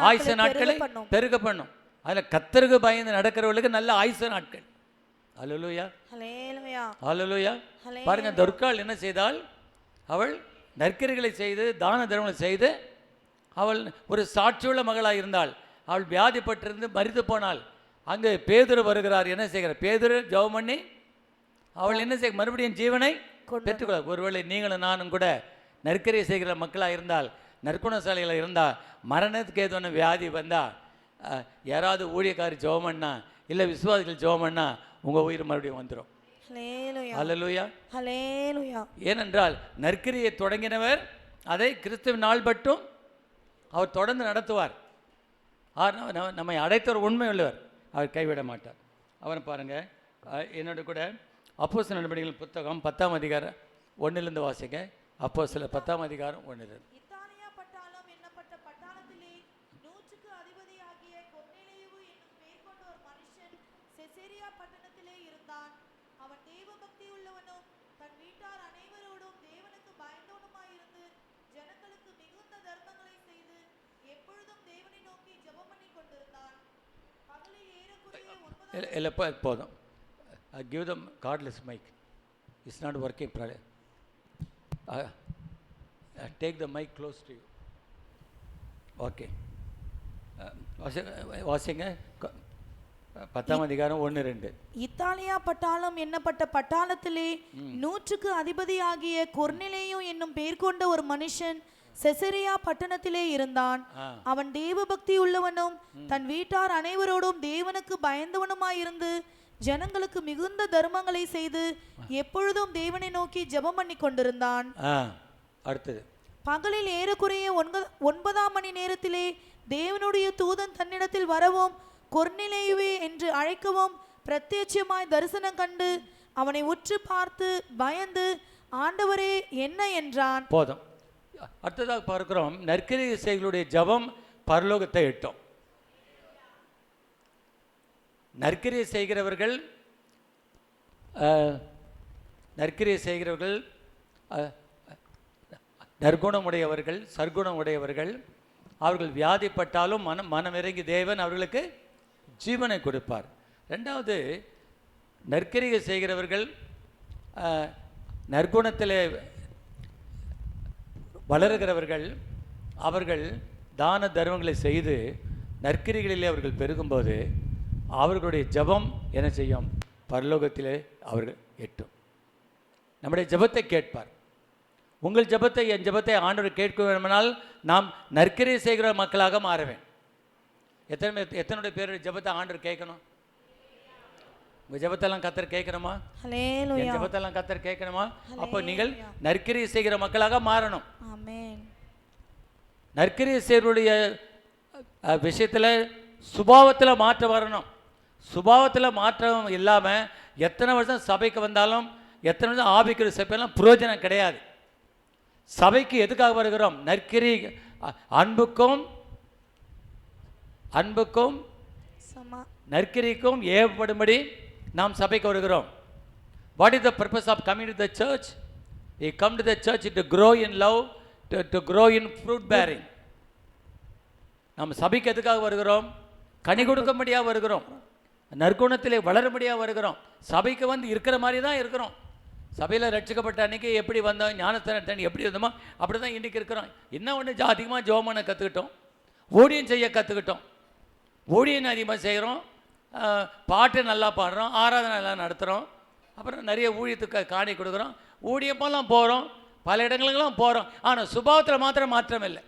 ஆயுசு நாட்களை பெருக பண்ணும். அதில் கர்த்தருக்கு பயந்து நடக்கிறவர்களுக்கு நல்ல ஆயுசு நாட்கள். அல்லேலூயா, அல்லேலூயா. பாருங்க, தொற்காள் என்ன செய்தால், அவள் நற்கிரிகளை செய்து தான தர்மங்களை செய்து அவள் ஒரு சாட்சியுள்ள மகளாக இருந்தாள். அவள் வியாதிப்பட்டிருந்து மரித்து போனாள். அங்கே பேதுரு வருகிறார். என்ன செய்கிறார்? பேதுரு ஜெபம் பண்ணி அவள் என்ன செய்ய மறுபடியும் ஜீவனை பெற்றுக்கொள்ள. ஒருவேளை நீங்களும் நானும் கூட நற்கிரியை செய்கிற மக்களாக இருந்தால், நற்குணசாலிகளாக இருந்தால், மரணத்துக்கு ஏதோ வியாதி வந்தால், யாராவது ஊழியக்காரி ஜெபம் பண்ணா இல்லை விசுவாசிகள் ஜெபம் பண்ணா உங்கள் உயிர் மறுபடியும் வந்துடும். அல்லேலூயா, அல்லேலூயா. ஏனென்றால் நற்கிரியை தொடங்கினவர் அதை கிறிஸ்துவின் நாள் மட்டும் அவர் தொடர்ந்து நடத்துவார். நம்மை அடைத்தவர் உண்மை உள்ளவர், அவர் கைவிட மாட்டார். அவரை பாருங்க, என்னோட கூட அப்போஸ்தலர் நடபடிகள் புத்தகம் 10ஆம் அதிகாரம் 1 வாசிங்க. அப்போஸ்தலர் 10ஆம் அதிகாரம் 1. இத்தாலியா பட்டாளம் என்னப்பட்ட பட்டாளத்திலே 100க்கு அதிபதியாகிய கொர்நேலியு என்னும் பெயர் கொண்ட ஒரு மனுஷன் செசரியா பட்டணத்திலே இருந்தான். அவன் தேவ பக்தி உள்ளவனும் தன் வீட்டார் அனைவரோடும் தேவனுக்கு பயந்தவனுமாயிருந்து ஜனங்களுக்கு மிகுந்த தர்மங்களை எப்பொழுதும் தேவனை நோக்கி ஜெபம் பண்ணி கொண்டிருந்தான். பகலில் ஏறக்குறைய இல்லை போதும். Give them cordless mic. It's not working. Take the mic close to you. Okay, வாசிங்க. 10ஆம் அதிகாரம் 1-2. இத்தாலியா பட்டாளம் எண்ணப்பட்ட பட்டாளத்திலே 100க்கு அதிபதியாகிய கொர்நேலியு என்னும் பேர் கொண்ட ஒரு மனுஷன் செசரியா பட்டணத்திலே இருந்தான். அவன் தேவ பக்தி உள்ளவனும் தன் வீட்டார் அனைவரோடும் தேவனுக்கு பயந்தவனுமாயிருந்து ஜனங்களுக்கு மிகுந்த தர்மங்களை செய்து எப்பொழுதும் தேவனை நோக்கி ஜெபம் பண்ணி கொண்டிருந்தான். அடுத்தது, பகலில் ஏறக்குறைய 9ஆம் மணி நேரத்திலே தேவனுடைய தூதன் தன்னிடத்தில் வரவும் கொர்நேலியுவே என்று அழைக்கவும் பிரத்யட்சமாய் தரிசனம் கண்டு அவனை உற்று பார்த்து பயந்து, ஆண்டவரே என்ன என்றான். போதும். அடுத்ததாக பார்க்கிறோம், நற்கிரியை செய்களுடைய ஜெபம் பரலோகத்தை எட்டும். நற்கிரியை செய்கிறவர்கள் நற்குணமுடையவர்கள், சற்குணமுடையவர்கள். அவர்கள் வியாதிப்பட்டாலும் மனமிறங்கி தேவன் அவர்களுக்கு ஜீவனை கொடுப்பார். ரெண்டாவது, நற்கிரியை செய்கிறவர்கள் நற்குணத்தில் வளருகிறவர்கள். அவர்கள் தான தர்மங்களை செய்து நற்கிரிகளிலே அவர்கள் பெருகும்போது அவர்களுடைய ஜெபம் என்ன செய்யும்? பரலோகத்திலே அவர்கள் எட்டும். நம்முடைய ஜெபத்தை கேட்பார். உங்கள் ஜெபத்தை, என் ஜெபத்தை ஆண்டவர் கேட்க வேண்டுமானால் நாம் நற்கிரியை செய்கிற மக்களாக மாறுவேன். எத்தனுடைய பேருடைய ஜெபத்தை ஆண்டவர் கேட்கணும்? உங்கள் ஜெபத்தெல்லாம் கர்த்தர் கேட்கணுமா? என் ஜெபத்தெல்லாம் கர்த்தர் கேட்கணுமா? அப்போ நீங்கள் நற்கிரியை செய்கிற மக்களாக மாறணும். நற்கிரியை செய்வருடைய விஷயத்தில் சுபாவத்தில் மாற்றம் வரணும். சுபாவத்தில் மாற்றம் இல்லாமல் எத்தனை வருஷம் சபைக்கு வந்தாலும், எத்தனை வருஷம் ஆவிக்கிற சபையெல்லாம் பிரயோஜனம் கிடையாது. சபைக்கு எதுக்காக வருகிறோம்? நற்கிரி அன்புக்கும் நற்கிரிக்கும் ஏவப்படும்படி நாம் சபைக்கு வருகிறோம். What is the purpose of coming to the church? We come to the church to grow in love, to grow in fruit bearing. நாம் சபைக்கு எதுக்காக வருகிறோம்? கனி கொடுக்கும்படியாக வருகிறோம். நற்குணத்திலே வளரும்படியாக வருகிறோம். சபைக்கு வந்து இருக்கிற மாதிரி தான் இருக்கிறோம். சபையில் ரட்சிக்கப்பட்ட அன்றைக்கி எப்படி வந்தோம், ஞானஸ்தானம் எப்படி இருந்தோமோ அப்படி தான் இன்றைக்கி இருக்கிறோம். என்ன ஒன்று அதிகமாக ஜெபம் கற்றுக்கிட்டோம், ஊழியம் செய்ய கற்றுக்கிட்டோம். ஊழியம் அதிகமாக செய்கிறோம், பாட்டு நல்லா பாடுறோம், ஆராதனை நல்லா நடத்துகிறோம், அப்புறம் நிறைய ஊழியத்துக்கு காணி கொடுக்குறோம், ஊழியப்பெல்லாம் போகிறோம், பல இடங்களுக்கெல்லாம் போகிறோம். ஆனால் சுபாவத்தில் மாத்திரம் மாற்றம் இல்லை.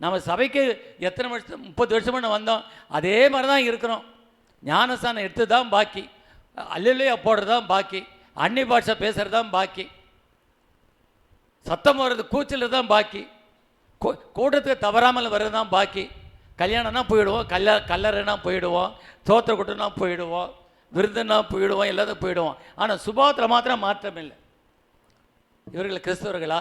நம்ம சபைக்கு எத்தனை வருஷம், 30 வருஷமாக வந்தோம், அதே மாதிரி தான் இருக்கிறோம். ஞானஸ்தானம் எடுத்து தான் பாக்கி, அல்லையா போடுறது தான் பாக்கி, அன்னி பாஷை பேசுகிறது தான் பாக்கி, சத்தம் வர்றது கூச்சல் தான் பாக்கி, கூட்டத்துக்கு தவறாமல் வர்றது தான் பாக்கி. கல்யாணம்னா போயிடுவோம், கல்லறைனா போயிடுவோம், தோத்திர கூட்டம்னா போயிடுவோம், விருதுனா போயிடுவோம், எல்லாத்தையும் போயிடுவோம். ஆனால் சுபாவத்தில் மாத்திரம் மாற்றம் இல்லை. இவர்கள் கிறிஸ்தவர்களா?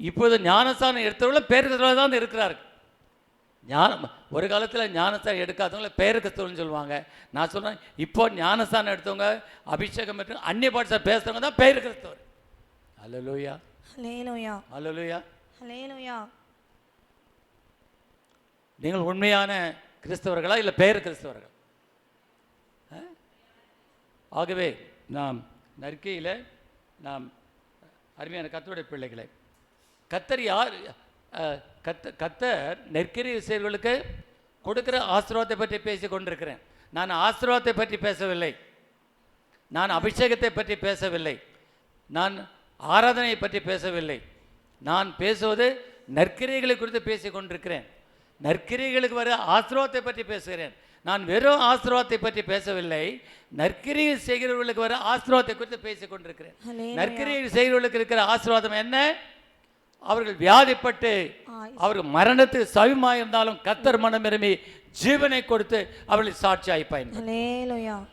இப்போது ஞானஸ்தானம் எடுத்தவங்கள பேர் கிறிஸ்தவர்கள் தான் இருக்கிறார்கள். ஒரு காலத்தில் ஞானஸ்தானம் எடுக்காதவங்கள பேர் கிறிஸ்தவர்கள்னு சொல்லுவாங்க. நான் சொல்கிறேன், இப்போ ஞானஸ்தானம் எடுத்தவங்க, அபிஷேகம் பெற்று அந்நிய பாஷை பேசுகிறவங்க தான் பேர் கிறிஸ்தவர். அல்லேலூயா, அல்லேலூயா, அல்லேலூயா, அல்லேலூயா. நீங்கள் உண்மையான கிறிஸ்தவர்களா இல்லை பேர் கிறிஸ்தவர்கள்? ஆகவே நாம் நற்கிரியில் நாம் அருமையான கர்த்தருடைய பிள்ளைகளை, கர்த்தர் யார்? கர்த்தர் நற்கிரி செய்வர்களுக்கு கொடுக்குற ஆசீர்வாதத்தை பற்றி பேசி கொண்டிருக்கிறேன். நான் ஆசீர்வாதத்தை பற்றி பேசவில்லை, நான் அபிஷேகத்தை பற்றி பேசவில்லை, நான் ஆராதனையை பற்றி பேசவில்லை. நான் பேசுவது நற்கிரிகளை குறித்து பேசி கொண்டிருக்கிறேன். நற்கிரிகளுக்கு வர ஆசீர்வாதத்தை பற்றி பேசுகிறேன். நான் வெறும் ஆசீர்வாதத்தை பற்றி பேசவில்லை, நற்கிரியை செய்கிறவர்களுக்கு வர ஆசீர்வாதத்தை குறித்து பேசிக் கொண்டிருக்கிறேன். நற்கிரியை செய்கிறவர்களுக்கு இருக்கிற ஆசீர்வாதம் என்ன? அவர்கள் வியாதிப்பட்டு அவர்கள் மரணத்துக்கு சமீபமாக இருந்தாலும் கர்த்தர் மனம் விரும்பி ஜீவனை கொடுத்து அவர்களை சாட்சியாய் பயன்படுத்தும்.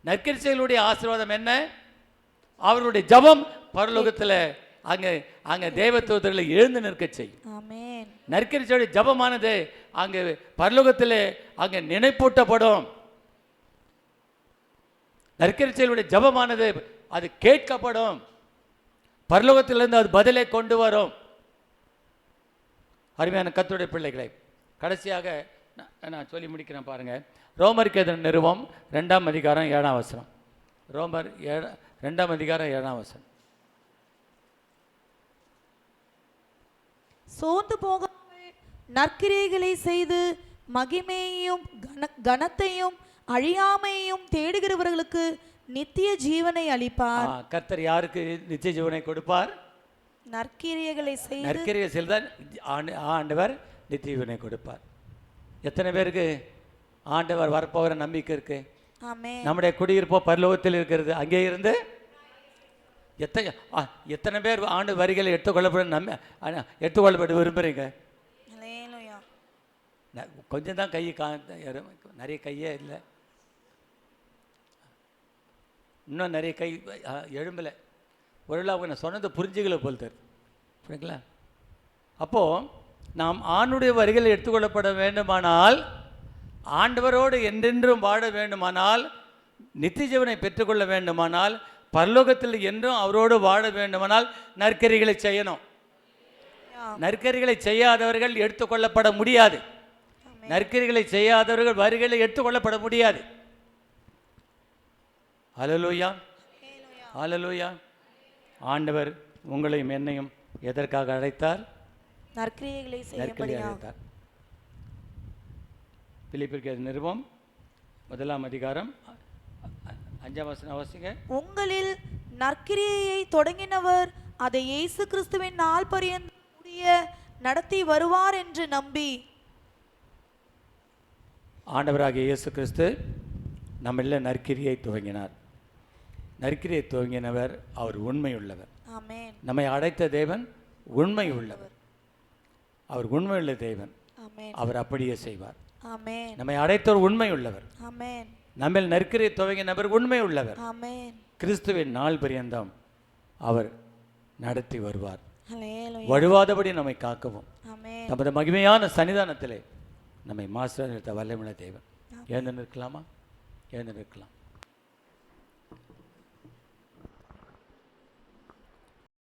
நற்கிரி செய்களுடைய ஆசீர்வாதம் என்ன? அவர்களுடைய ஜபம் பரலோகத்தில் அங்கே தேவதூதர்களை எழுந்து நிற்க செய்யும். நற்கிரி செய்யுடைய ஜபமானது அங்கே பரலோகத்தில் அங்கே நினைப்பூட்டப்படும். நற்கிரி செய்யுடைய ஜபமானது அது கேட்கப்படும். பரலோகத்திலிருந்து அது பதிலை கொண்டு வரும். அருமையான கர்த்தருடைய பிள்ளைகளை, கடைசியாக நான் சொல்லி முடிக்கிறேன் பாருங்க. ரோமருக்கு எழுதின நிருபம் 2ஆம் அதிகாரம் 7ஆம் வசனம். ரோமர் 2ஆம் அதிகாரம் 7ஆம் வசனம். சோர்ந்து போகாமல் நற்கிரியைகளை செய்து மகிமையையும் கனத்தையும் அழியாமையையும் தேடுகிறவர்களுக்கு நித்திய ஜீவனை அளிப்பார். கர்த்தர் யாருக்கு நித்திய ஜீவனை கொடுப்பார்? நற்கிரியைகளை செய்து. நற்கிரியை செய்தால் ஆண்டவர் நித்திய ஜீவனை கொடுப்பார். எத்தனை பேருக்கு ஆண்டவர் வரப்போகிற நம்பிக்கை இருக்கு? ஆமென். நம்முடைய குடியிருப்போ பரலோகத்தில் இருக்கிறது. அங்கே இருந்து எத்தனை பேர் ஆண்டு வரிகளை எடுத்துக்கொள்ளப்பட விரும்புகிறீங்க? கொஞ்சம் தான் கை நிறைய கையே இல்லை, இன்னும் நிறைய கை எழும்பலை. ஒருவேளை அவங்க நான் சொன்னதை புரிஞ்சுக்கல போல் தருது. சரிங்களா? அப்போது நாம் ஆணுடைய வரிகளை எடுத்துக்கொள்ளப்பட வேண்டுமானால், ஆண்டவரோடு என்றென்றும் வாழ வேண்டுமானால், நித்திய ஜீவனை பெற்றுக்கொள்ள வேண்டுமானால், பரலோகத்தில் என்றும் அவரோடு வாழ வேண்டுமானால் நற்கரிகளை செய்யணும். நற்கரிகளை செய்யாதவர்கள் எடுத்துக்கொள்ளப்பட முடியாது. நற்கரிகளை செய்யாதவர்கள் வரிகளை எடுத்துக்கொள்ளப்பட முடியாது. ஹல்லேலூயா, ஹல்லேலூயா. ஆண்டவர் உங்களையும் என்னையும் எதற்காக அழைத்தார்? நற்கிரியைகளை அழைத்தார். பிலிப்பியர் நிருபம் 1ஆம் அதிகாரம் 5ஆம் வசனம் வாசிங்க. உங்களில் நற்கிரியையை தொடங்கினவர் அதை இயேசு கிறிஸ்துவின் நாள் பரியந்தம் முடிய நடத்தி வருவார் என்று நம்பி. ஆண்டவராகிய இயேசு கிறிஸ்து நம்மில் நற்கிரியை துவங்கினார். நற்கிரியை துவங்கினவர் அவர் உண்மையுள்ளவர். ஆமென். நம்மை அழைத்த தேவன் உண்மை உள்ளவர். அவர் உண்மையுள்ள தேவன். ஆமென். அவர் அப்படியே செய்வார். ஆமென். நம்மை அழைத்தவர் உண்மை உள்ளவர். ஆமென். நம்மில் நற்கிரியை துவங்கினவர் உண்மை உள்ளவர். ஆமென். கிறிஸ்துவின் நாள் பரியந்தம் அவர் நடத்தி வருவார். ஹல்லேலூயா. வழுவாதபடி நம்மை காக்கவும் ஆமென். நமது மகிமையான சன்னிதானத்திலே நம்மை மாஸ்டர் நிறுத்த வல்லமுள்ள தேவன். எழுந்து நிற்கலாமா? எழுந்து நிற்கலாம்.